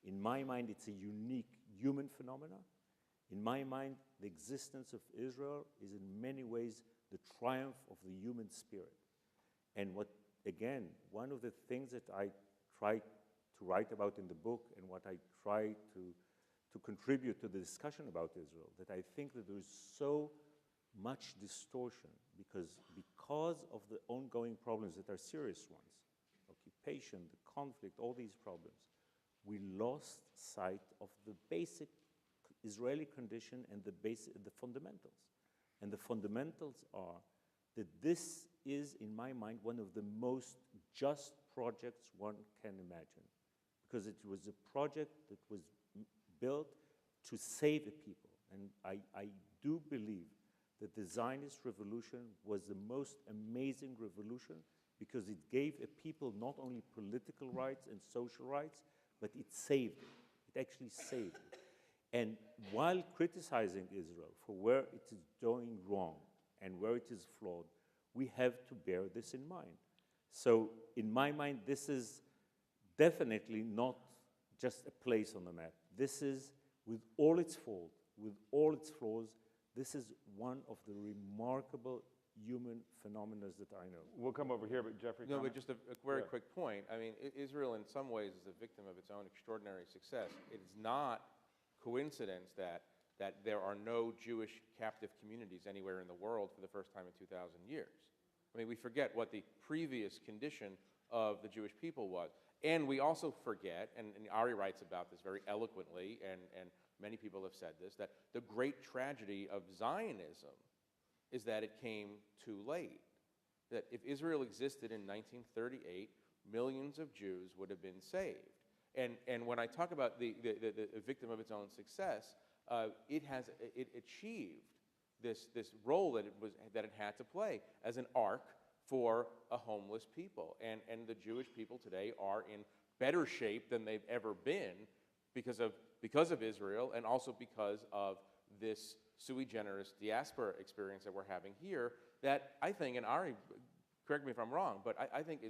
Speaker 2: In my mind, it's a unique human phenomena. In my mind, the existence of Israel is in many ways the triumph of the human spirit. And one of the things that I try to write about in the book and what I try to contribute to the discussion about Israel, that I think that there is so much distortion because of the ongoing problems that are serious ones, occupation, the conflict, all these problems, we lost sight of the basic Israeli condition and the fundamentals. And the fundamentals are that this is, in my mind, one of the most just projects one can imagine, because it was a project that was built to save a people. And I do believe that the Zionist revolution was the most amazing revolution because it gave a people not only political rights and social rights, but it saved it. It actually saved it. And while criticizing Israel for where it is doing wrong and where it is flawed, we have to bear this in mind. So in my mind, this is definitely not just a place on the map. This is, with all its faults, with all its flaws, this is one of the remarkable human phenomena that I know.
Speaker 1: We'll come over here, but Jeffrey.
Speaker 3: No,
Speaker 1: comment?
Speaker 3: but just a very quick point. I mean, Israel in some ways is a victim of its own extraordinary success. It is not coincidence that there are no Jewish captive communities anywhere in the world for the first time in 2,000 years. I mean, we forget what the previous condition of the Jewish people was. And we also forget, and Ari writes about this very eloquently, and many people have said this, that the great tragedy of Zionism is that it came too late. That if Israel existed in 1938, millions of Jews would have been saved. And when I talk about the victim of its own success, it achieved this role that it had to play as an ark for a homeless people. And the Jewish people today are in better shape than they've ever been because of Israel, and also because of this sui generis diaspora experience that we're having here that I think, and Ari, correct me if I'm wrong, but I think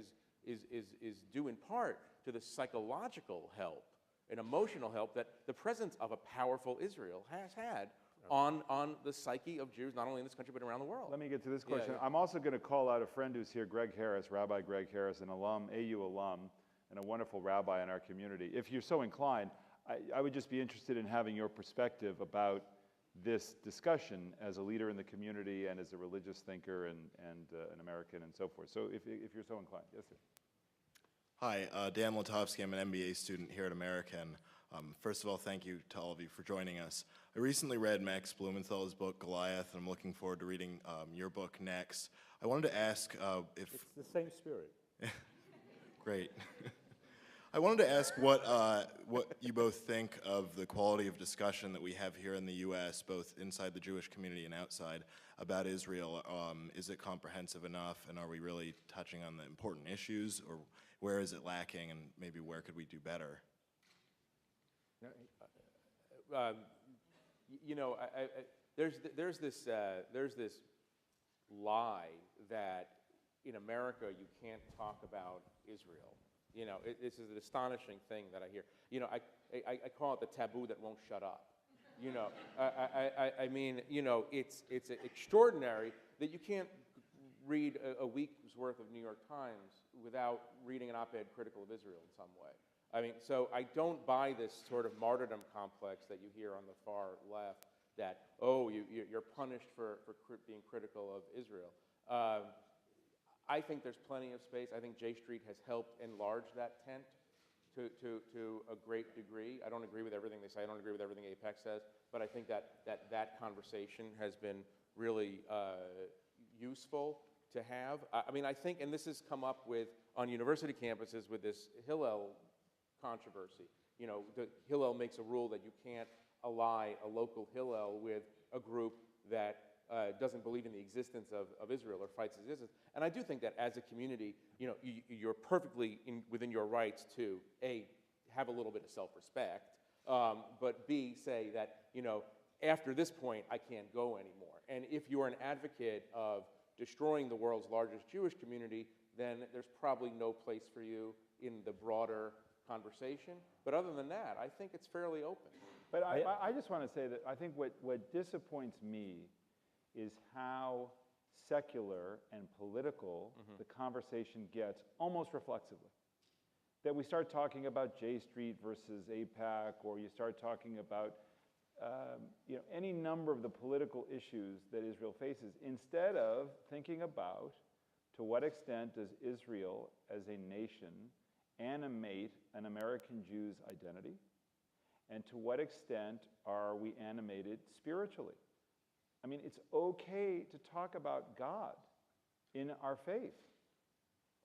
Speaker 3: is due in part to the psychological help and emotional help that the presence of a powerful Israel has had on the psyche of Jews, not only in this country, but around the world.
Speaker 1: Let me get to this question.
Speaker 3: Yeah.
Speaker 1: I'm also going to call out a friend who's here, Greg Harris, Rabbi Greg Harris, an alum, AU alum, and a wonderful rabbi in our community. If you're so inclined, I would just be interested in having your perspective about this discussion as a leader in the community and as a religious thinker and an American and so forth. So if you're so inclined. Yes, sir.
Speaker 5: Hi, Dan Lotovsky. I'm an MBA student here at American. First of all, thank you to all of you for joining us. I recently read Max Blumenthal's book, Goliath, and I'm looking forward to reading your book next. I wanted to ask if...
Speaker 2: It's the same spirit.
Speaker 5: Great. I wanted to ask what you both think of the quality of discussion that we have here in the U.S., both inside the Jewish community and outside, about Israel. Is it comprehensive enough, and are we really touching on the important issues, or where is it lacking, and maybe where could we do better?
Speaker 3: You know, there's this lie that in America you can't talk about Israel. You know, this is an astonishing thing that I hear. You know, I call it the taboo that won't shut up. You know, I mean, you know, it's extraordinary that you can't read a week's worth of New York Times without reading an op-ed critical of Israel in some way. I mean, so I don't buy this sort of martyrdom complex that you hear on the far left that, oh, you're punished for being critical of Israel. I think there's plenty of space. I think J Street has helped enlarge that tent to a great degree. I don't agree with everything they say. I don't agree with everything Apex says, but I think that conversation has been really useful to have. I mean, I think, and this has come up with on university campuses with this Hillel controversy. You know, the Hillel makes a rule that you can't ally a local Hillel with a group that doesn't believe in the existence of Israel or fights existence. And I do think that as a community, you know, you're perfectly within your rights to, A, have a little bit of self-respect, but B, say that, you know, after this point, I can't go anymore. And if you're an advocate of destroying the world's largest Jewish community, then there's probably no place for you in the broader conversation. But other than that, I think it's fairly open.
Speaker 1: But I just want to say that I think what disappoints me is how secular and political the conversation gets almost reflexively. That we start talking about J Street versus AIPAC, or you start talking about you know, any number of the political issues that Israel faces, instead of thinking about to what extent does Israel as a nation animate an American Jew's identity, and to what extent are we animated spiritually? I mean, it's okay to talk about God in our faith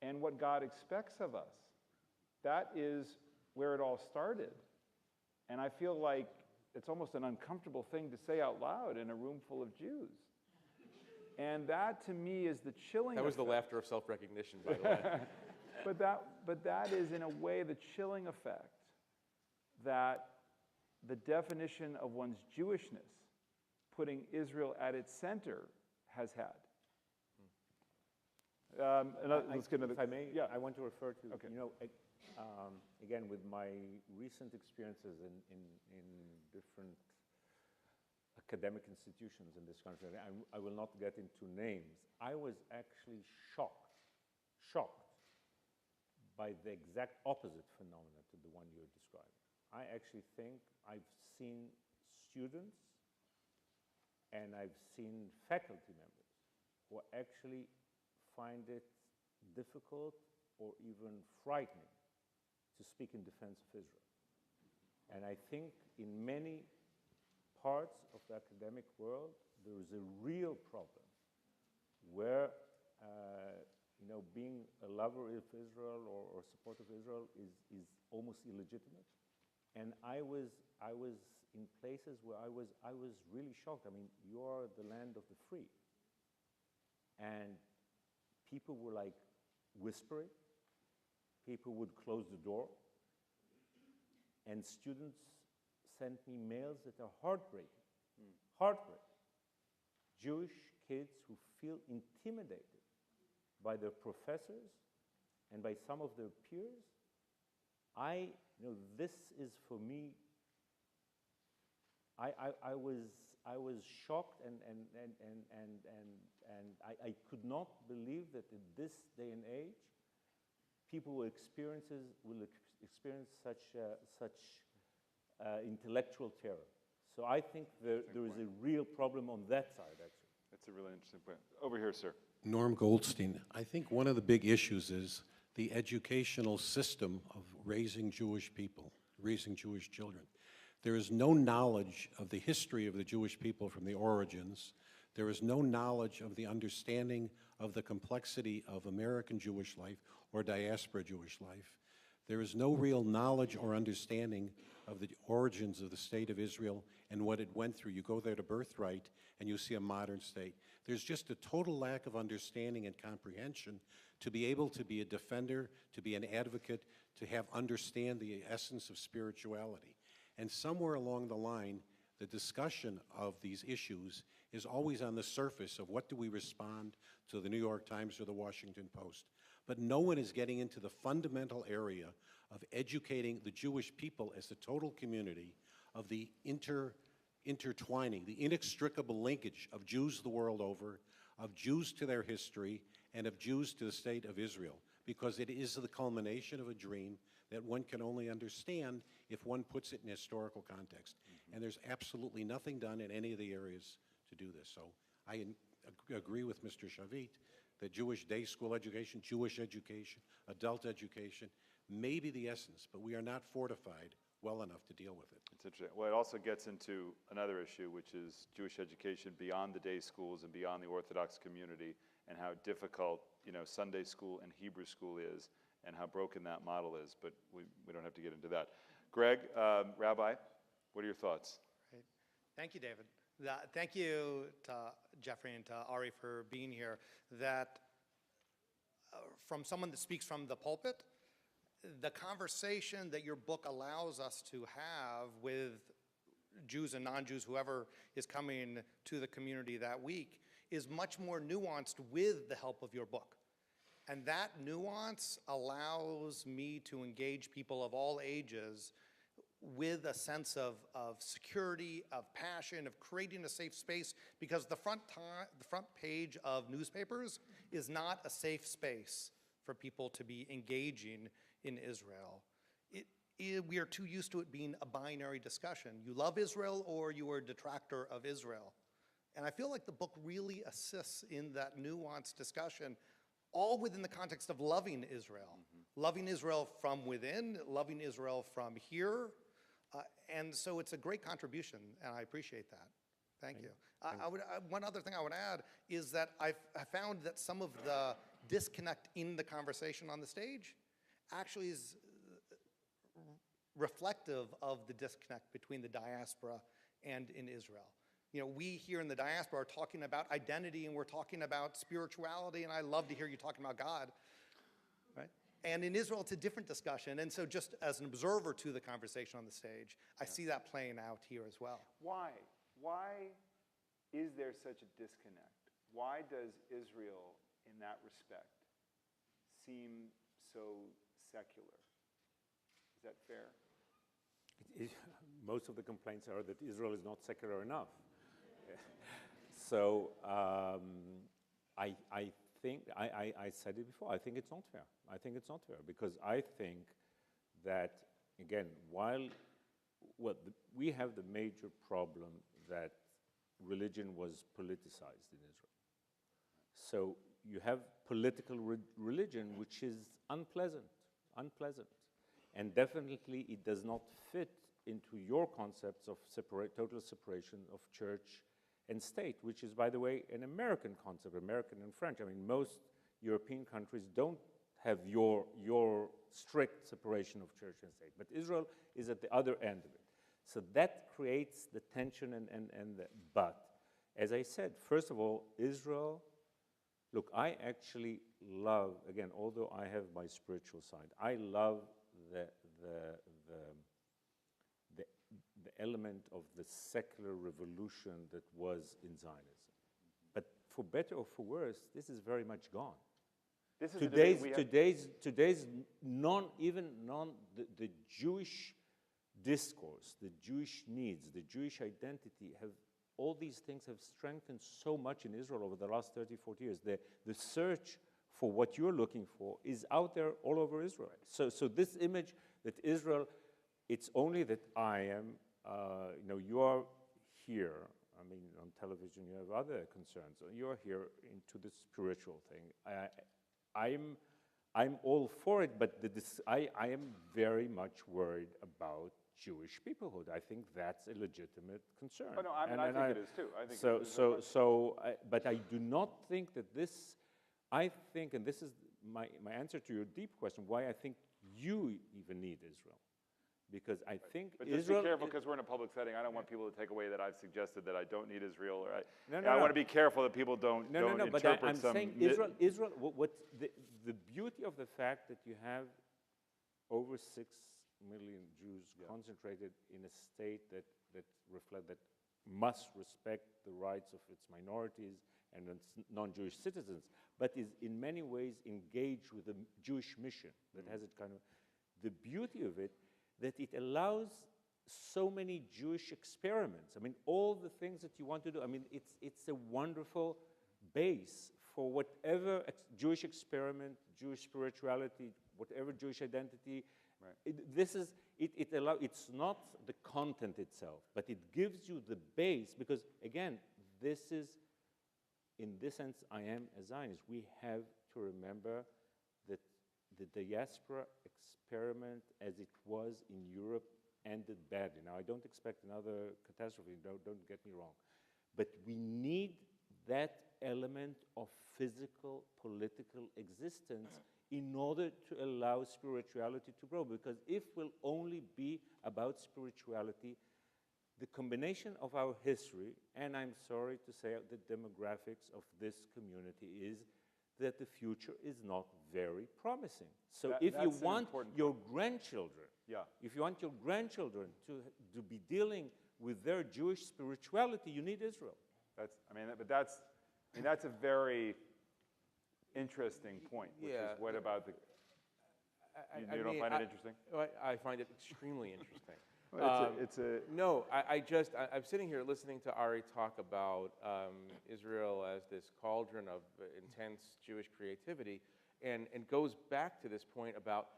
Speaker 1: and what God expects of us. That is where it all started. And I feel like it's almost an uncomfortable thing to say out loud in a room full of Jews. And that, to me, is the chilling
Speaker 3: That was
Speaker 1: effect.
Speaker 3: the laughter of self-recognition, by the way.
Speaker 1: But that is, in a way, the chilling effect that the definition of one's Jewishness, putting Israel at its center, has had. Let's get another.
Speaker 2: If I may,
Speaker 1: yeah.
Speaker 2: I want to refer to,
Speaker 1: Okay.
Speaker 2: you know, again, with my recent experiences in different academic institutions in this country, I will not get into names. I was actually shocked by the exact opposite phenomena to the one you're describing. I actually think I've seen students and I've seen faculty members who actually find it difficult or even frightening to speak in defense of Israel. And I think in many parts of the academic world, there is a real problem where you know, being a lover of Israel or support of Israel is almost illegitimate. And I was in places where I was really shocked. I mean, you are the land of the free. And people were like whispering. People would close the door. And students sent me mails that are heartbreaking. Heartbreaking. Jewish kids who feel intimidated by their professors and by some of their peers, this is for me, I was shocked and I could not believe that in this day and age, people will experience such intellectual terror. So I think there is a real problem on that side, actually.
Speaker 1: That's a really interesting point. Over here, sir.
Speaker 6: Norm Goldstein. I think one of the big issues is the educational system of raising Jewish people, raising Jewish children. There is no knowledge of the history of the Jewish people from the origins. There is no knowledge of the understanding of the complexity of American Jewish life or diaspora Jewish life. There is no real knowledge or understanding of the origins of the state of Israel and what it went through. You go there to Birthright and you see a modern state. There's just a total lack of understanding and comprehension to be able to be a defender, to be an advocate, to understand the essence of spirituality. And somewhere along the line, the discussion of these issues is always on the surface of what do we respond to the New York Times or the Washington Post. But no one is getting into the fundamental area of educating the Jewish people as a total community of the intertwining, the inextricable linkage of Jews the world over, of Jews to their history, and of Jews to the state of Israel, because it is the culmination of a dream that one can only understand if one puts it in historical context. And there's absolutely nothing done in any of the areas to do this. So I agree with Mr. Shavit that Jewish day school education, Jewish education, adult education may be the essence, but we are not fortified well enough to deal with it.
Speaker 1: It's interesting. Well, it also gets into another issue, which is Jewish education beyond the day schools and beyond the Orthodox community, and how difficult, Sunday school and Hebrew school is, and how broken that model is. But we don't have to get into that. Greg, Rabbi, what are your thoughts?
Speaker 7: Right. Thank you, David. Thank you to Jeffrey and to Ari for being here. That from someone that speaks from the pulpit, the conversation that your book allows us to have with Jews and non-Jews, whoever is coming to the community that week, is much more nuanced with the help of your book. And that nuance allows me to engage people of all ages with a sense of security, of passion, of creating a safe space, because the front page of newspapers is not a safe space for people to be engaging in Israel. We are too used to it being a binary discussion. You love Israel or you are a detractor of Israel. And I feel like the book really assists in that nuanced discussion, all within the context of loving Israel. Loving Israel from within, loving Israel from here. And so it's a great contribution, and I appreciate that. Thank you. One other thing I would add is that I found that some of the disconnect in the conversation on the stage actually is reflective of the disconnect between the diaspora and in Israel. We here in the diaspora are talking about identity and we're talking about spirituality, and I love to hear you talking about God, right? And in Israel, it's a different discussion. And so just as an observer to the conversation on the stage, I see that playing out here as well.
Speaker 1: Why? Why is there such a disconnect? Why does Israel, in that respect, seem so secular? Is that fair?
Speaker 2: Most of the complaints are that Israel is not secular enough. So I think, I said it before, I think it's not fair. I think it's not fair because I think that, again, we have the major problem that religion was politicized in Israel. So you have political religion, which is unpleasant. And definitely it does not fit into your concepts of total separation of church and state, which is, by the way, an American concept, American and French. I mean, most European countries don't have your strict separation of church and state, but Israel is at the other end of it. So that creates the tension but as I said, first of all, Israel, look, I actually love, again, although I have my spiritual side, I love the element of the secular revolution that was in Zionism. for better or for worse, this is very much gone.
Speaker 1: This is the debate we have.
Speaker 2: Today's the Jewish discourse, the Jewish needs, the Jewish identity all these things have strengthened so much in Israel over the last 30, 40 years. The search for what you're looking for is out there all over Israel. So this image that Israel, it's only that I am, you are here. I mean, on television you have other concerns. You're here into the spiritual thing. I'm all for it, but I am very much worried about Jewish peoplehood. I think that's a legitimate concern.
Speaker 1: Oh, no, I think it is too. I think
Speaker 2: but I do not think that this, I think, and this is my answer to your deep question, why I think you even need Israel. Because I think
Speaker 1: but just
Speaker 2: Israel...
Speaker 1: be careful, because we're in a public setting. I don't want people to take away that I've suggested that I don't need Israel. Or I want to be careful that people don't interpret
Speaker 2: but I'm saying Israel, the beauty of the fact that you have over 6 million Jews concentrated in a state that must respect the rights of its minorities and its non-Jewish citizens, but is in many ways engaged with the Jewish mission that has it kind of... The beauty of it, that it allows so many Jewish experiments. I mean, all the things that you want to do. I mean, it's a wonderful base for whatever Jewish experiment, Jewish spirituality, whatever Jewish identity. Right. It's not the content itself, but it gives you the base, because again, this is, in this sense, I am a Zionist. We have to remember that the diaspora experiment as it was in Europe ended badly. Now, I don't expect another catastrophe, don't get me wrong. But we need that element of physical, political existence in order to allow spirituality to grow. Because if we'll only be about spirituality, the combination of our history, and I'm sorry to say the demographics of this community, is that the future is not very promising. So if you want your grandchildren, if you want your grandchildren to be dealing with their Jewish spirituality, you need Israel.
Speaker 1: That's a very interesting point, which is what about the... You don't find it interesting?
Speaker 3: I find it extremely interesting.
Speaker 1: No,
Speaker 3: I'm sitting here listening to Ari talk about Israel as this cauldron of intense Jewish creativity, and goes back to this point about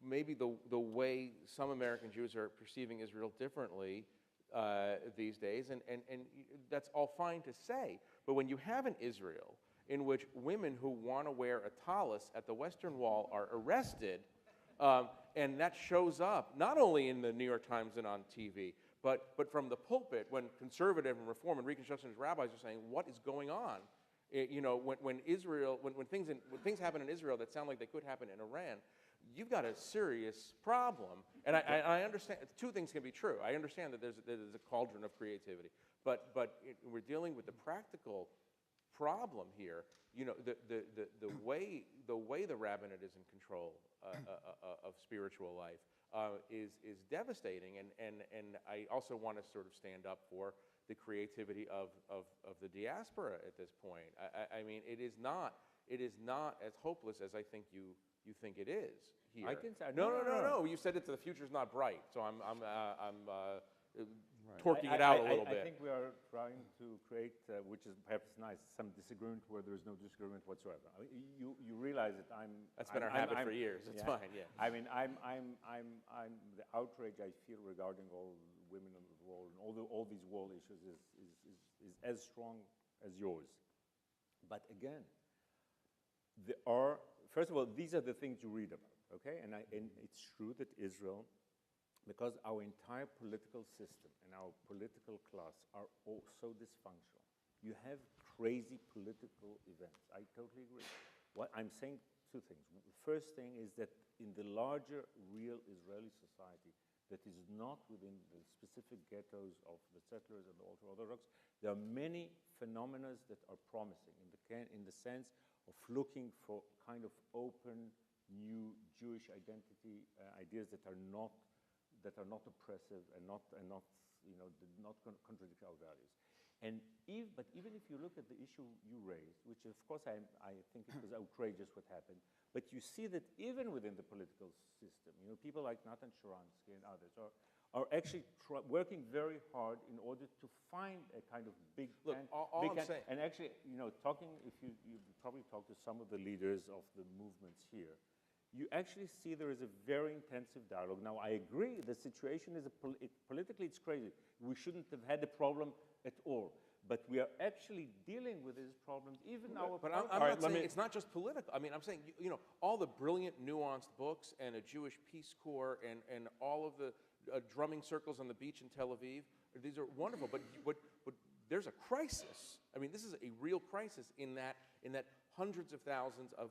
Speaker 3: maybe the way some American Jews are perceiving Israel differently these days, and that's all fine to say. But when you have an Israel in which women who want to wear a tallis at the Western Wall are arrested, and that shows up not only in the New York Times and on TV, but from the pulpit when conservative and reform and reconstructionist rabbis are saying, what is going on? When things happen in Israel that sound like they could happen in Iran, you've got a serious problem. And I understand, two things can be true. I understand that there's a cauldron of creativity, but we're dealing with the practical problem here. The way the rabbinate is in control of spiritual life is devastating, and I also want to sort of stand up for the creativity of the diaspora at this point. I mean, it is not as hopeless as I think you think it is here.
Speaker 2: I can say
Speaker 3: no. You said the future's not bright, so I'm torquing it out a little bit.
Speaker 2: I think we are trying to create, which is perhaps nice, some disagreement where there is no disagreement whatsoever. I mean, you realize that
Speaker 3: That's been our habit for years. It's fine. Yeah.
Speaker 2: I mean, I'm the outrage I feel regarding all women on the wall and all these wall issues is as strong as yours. But again, first of all, these are the things you read about, okay? And it's true that Israel, because our entire political system and our political class are all so dysfunctional. You have crazy political events. I totally agree. What I'm saying, two things. The first thing is that in the larger, real Israeli society that is not within the specific ghettos of the settlers and the ultra-Orthodox, there are many phenomena that are promising in the sense of looking for kind of open, new Jewish identity ideas that are not oppressive and not contradict our values. But even if you look at the issue you raised, which of course I think it was outrageous what happened, but you see that even within the political system, people like Nathan Sharansky and others are actually working very hard in order to find a kind of big
Speaker 3: Look, all I'm saying,
Speaker 2: and actually, talking, if you probably talk to some of the leaders of the movements here, you actually see there is a very intensive dialogue. Now, I agree, the situation is, politically it's crazy. We shouldn't have had a problem at all. But we are actually dealing with these problems, even our...
Speaker 3: But I'm not saying it's not just political. I mean, I'm saying, all the brilliant, nuanced books and a Jewish Peace Corps and all of the drumming circles on the beach in Tel Aviv, these are wonderful, but there's a crisis. I mean, this is a real crisis in that hundreds of thousands of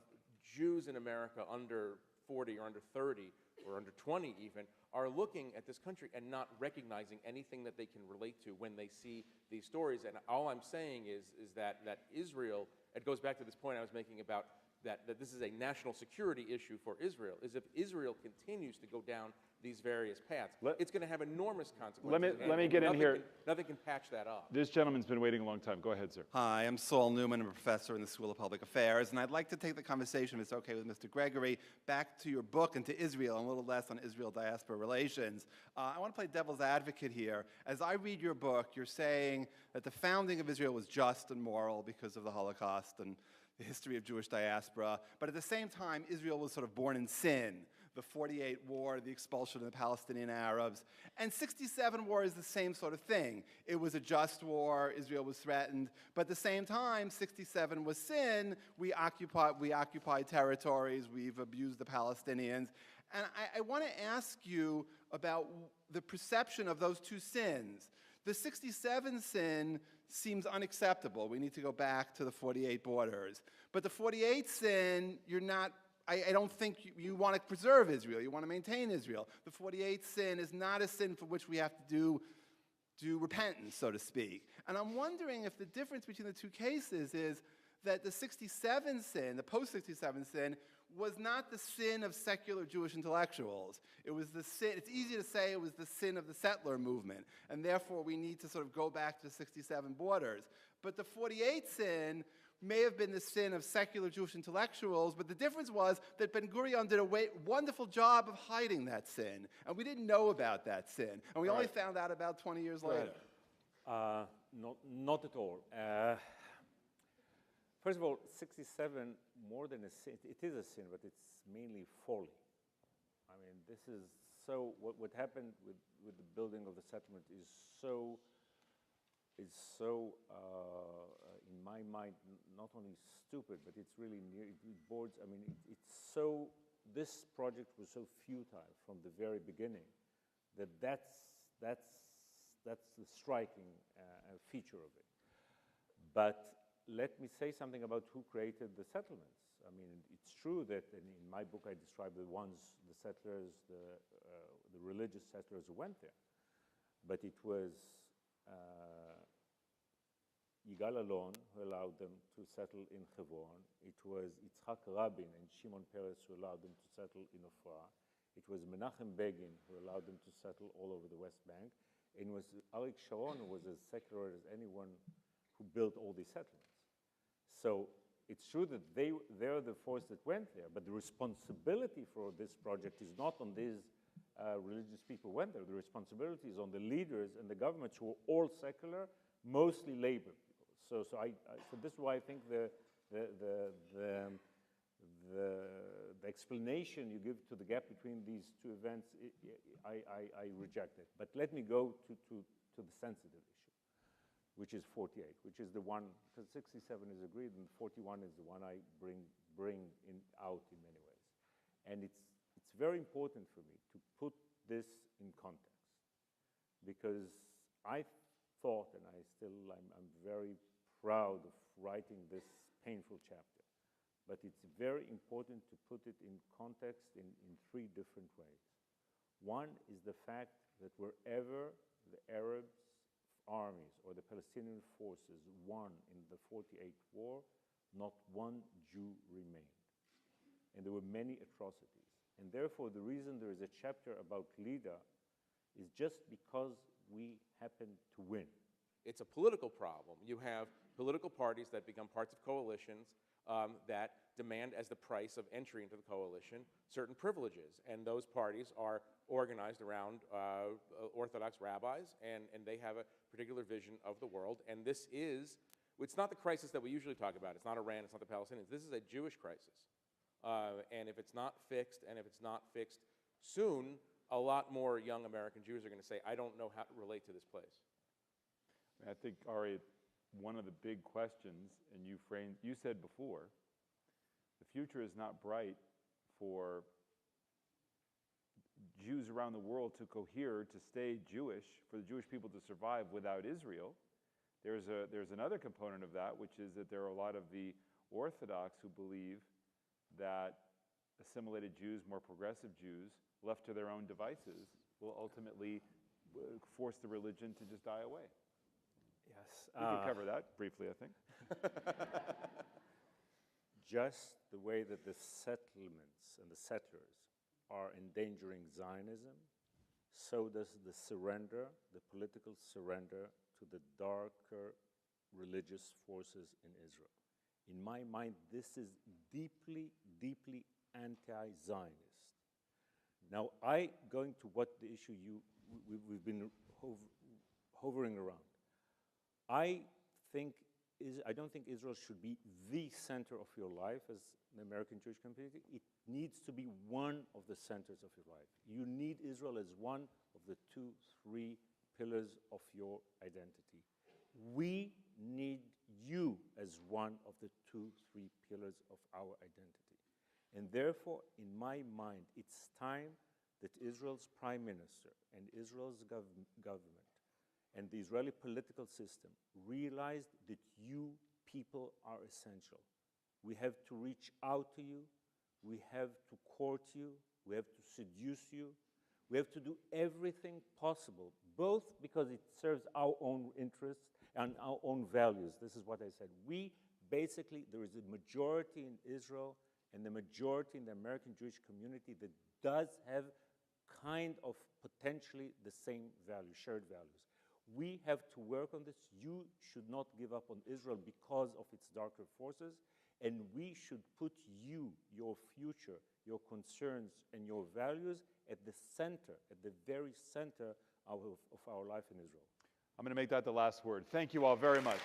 Speaker 3: Jews in America under 40 or under 30 or under 20 even are looking at this country and not recognizing anything that they can relate to when they see these stories. And all I'm saying is that Israel, it goes back to this point I was making about that this is a national security issue for Israel, is if Israel continues to go down these various paths, it's going to have enormous consequences.
Speaker 1: Let me get in here.
Speaker 3: Nothing can patch that up.
Speaker 1: This gentleman's been waiting a long time. Go ahead, sir.
Speaker 8: Hi, I'm Saul Newman, I'm a professor in the School of Public Affairs, and I'd like to take the conversation, if it's okay with Mr. Gregory, back to your book and to Israel, and a little less on Israel-diaspora relations. I want to play devil's advocate here. As I read your book, you're saying that the founding of Israel was just and moral because of the Holocaust and the history of Jewish diaspora, but at the same time, Israel was sort of born in sin. The 48 war, the expulsion of the Palestinian Arabs. And 67 war is the same sort of thing. It was a just war, Israel was threatened, but at the same time, 67 was sin. We occupied territories, we've abused the Palestinians. And I want to ask you about the perception of those two sins. The 67 sin seems unacceptable. We need to go back to the 48 borders. But the 48 sin, I don't think you want to preserve Israel. You want to maintain Israel. The 48th sin is not a sin for which we have to do repentance, so to speak. And I'm wondering if the difference between the two cases is that the 67 sin, the post-67 sin, was not the sin of secular Jewish intellectuals. It was the sin, it's easy to say it was the sin of the settler movement, and therefore we need to sort of go back to the 67 borders. But the 48th sin may have been the sin of secular Jewish intellectuals, but the difference was that Ben-Gurion did a wonderful job of hiding that sin, and we didn't know about that sin, and we only found out about 20 years later.
Speaker 2: Not at all. First of all, 67, more than a sin, it is a sin, but it's mainly folly. I mean, this is so, what happened with the building of the settlement is so, in my mind, not only stupid, but it's really near, it boards, I mean, it's so, this project was so futile from the very beginning that that's the striking feature of it. But let me say something about who created the settlements. I mean, it's true that in my book I describe the settlers, the religious settlers who went there. But it was Yigal Allon who allowed them to settle in Hebron. It was Yitzhak Rabin and Shimon Peres who allowed them to settle in Ofra. It was Menachem Begin who allowed them to settle all over the West Bank. And it was Arik Sharon who was as secular as anyone who built all these settlements. So it's true that they're the force that went there, but the responsibility for this project is not on these religious people who went there. The responsibility is on the leaders and the governments who were all secular, mostly labor people. So this is why I think the explanation you give to the gap between these two events, I reject it. But let me go to the sensitive issue, which is 48, which is the one, because 67 is agreed, and 41 is the one I bring out in many ways. And it's very important for me to put this in context, because I thought, and I'm very proud of writing this painful chapter, but it's very important to put it in context in three different ways. One is the fact that wherever the Arab armies or the Palestinian forces won in the 48 war, not one Jew remained. And there were many atrocities. And therefore, the reason there is a chapter about Lida is just because we happened to win.
Speaker 3: It's a political problem. You have political parties that become parts of coalitions that demand as the price of entry into the coalition certain privileges. And those parties are organized around Orthodox rabbis, and they have a particular vision of the world. And this is, it's not the crisis that we usually talk about. It's not Iran, it's not the Palestinians. This is a Jewish crisis. And if it's not fixed, and if it's not fixed soon, a lot more young American Jews are going to say, I don't know how to relate to this place.
Speaker 1: I think, Ari, one of the big questions, and you said before, the future is not bright for Jews around the world to cohere, to stay Jewish, for the Jewish people to survive without Israel. There's another component of that, which is that there are a lot of the Orthodox who believe that assimilated Jews, more progressive Jews, left to their own devices, will ultimately force the religion to just die away.
Speaker 2: Yes.
Speaker 1: We could cover that briefly, I think.
Speaker 2: Just the way that the settlements and the settlers are endangering Zionism, so does the surrender, the political surrender to the darker religious forces in Israel. In my mind, this is deeply, deeply anti-Zionist. Now, going to what the issue we've been hovering around. I don't think Israel should be the center of your life as an American Jewish community. It needs to be one of the centers of your life. You need Israel as one of the 2, 3 pillars of your identity. We need you as one of the 2, 3 pillars of our identity. And therefore, in my mind, it's time that Israel's prime minister and Israel's government and the Israeli political system realized that you people are essential. We have to reach out to you. We have to court you. We have to seduce you. We have to do everything possible, both because it serves our own interests and our own values. This is what I said. There is a majority in Israel and the majority in the American Jewish community that does have kind of potentially the same values, shared values. We have to work on this. You should not give up on Israel because of its darker forces, and we should put you, your future, your concerns, and your values at the center, at the very center of our life in Israel.
Speaker 1: I'm going to make that the last word. Thank you all very much.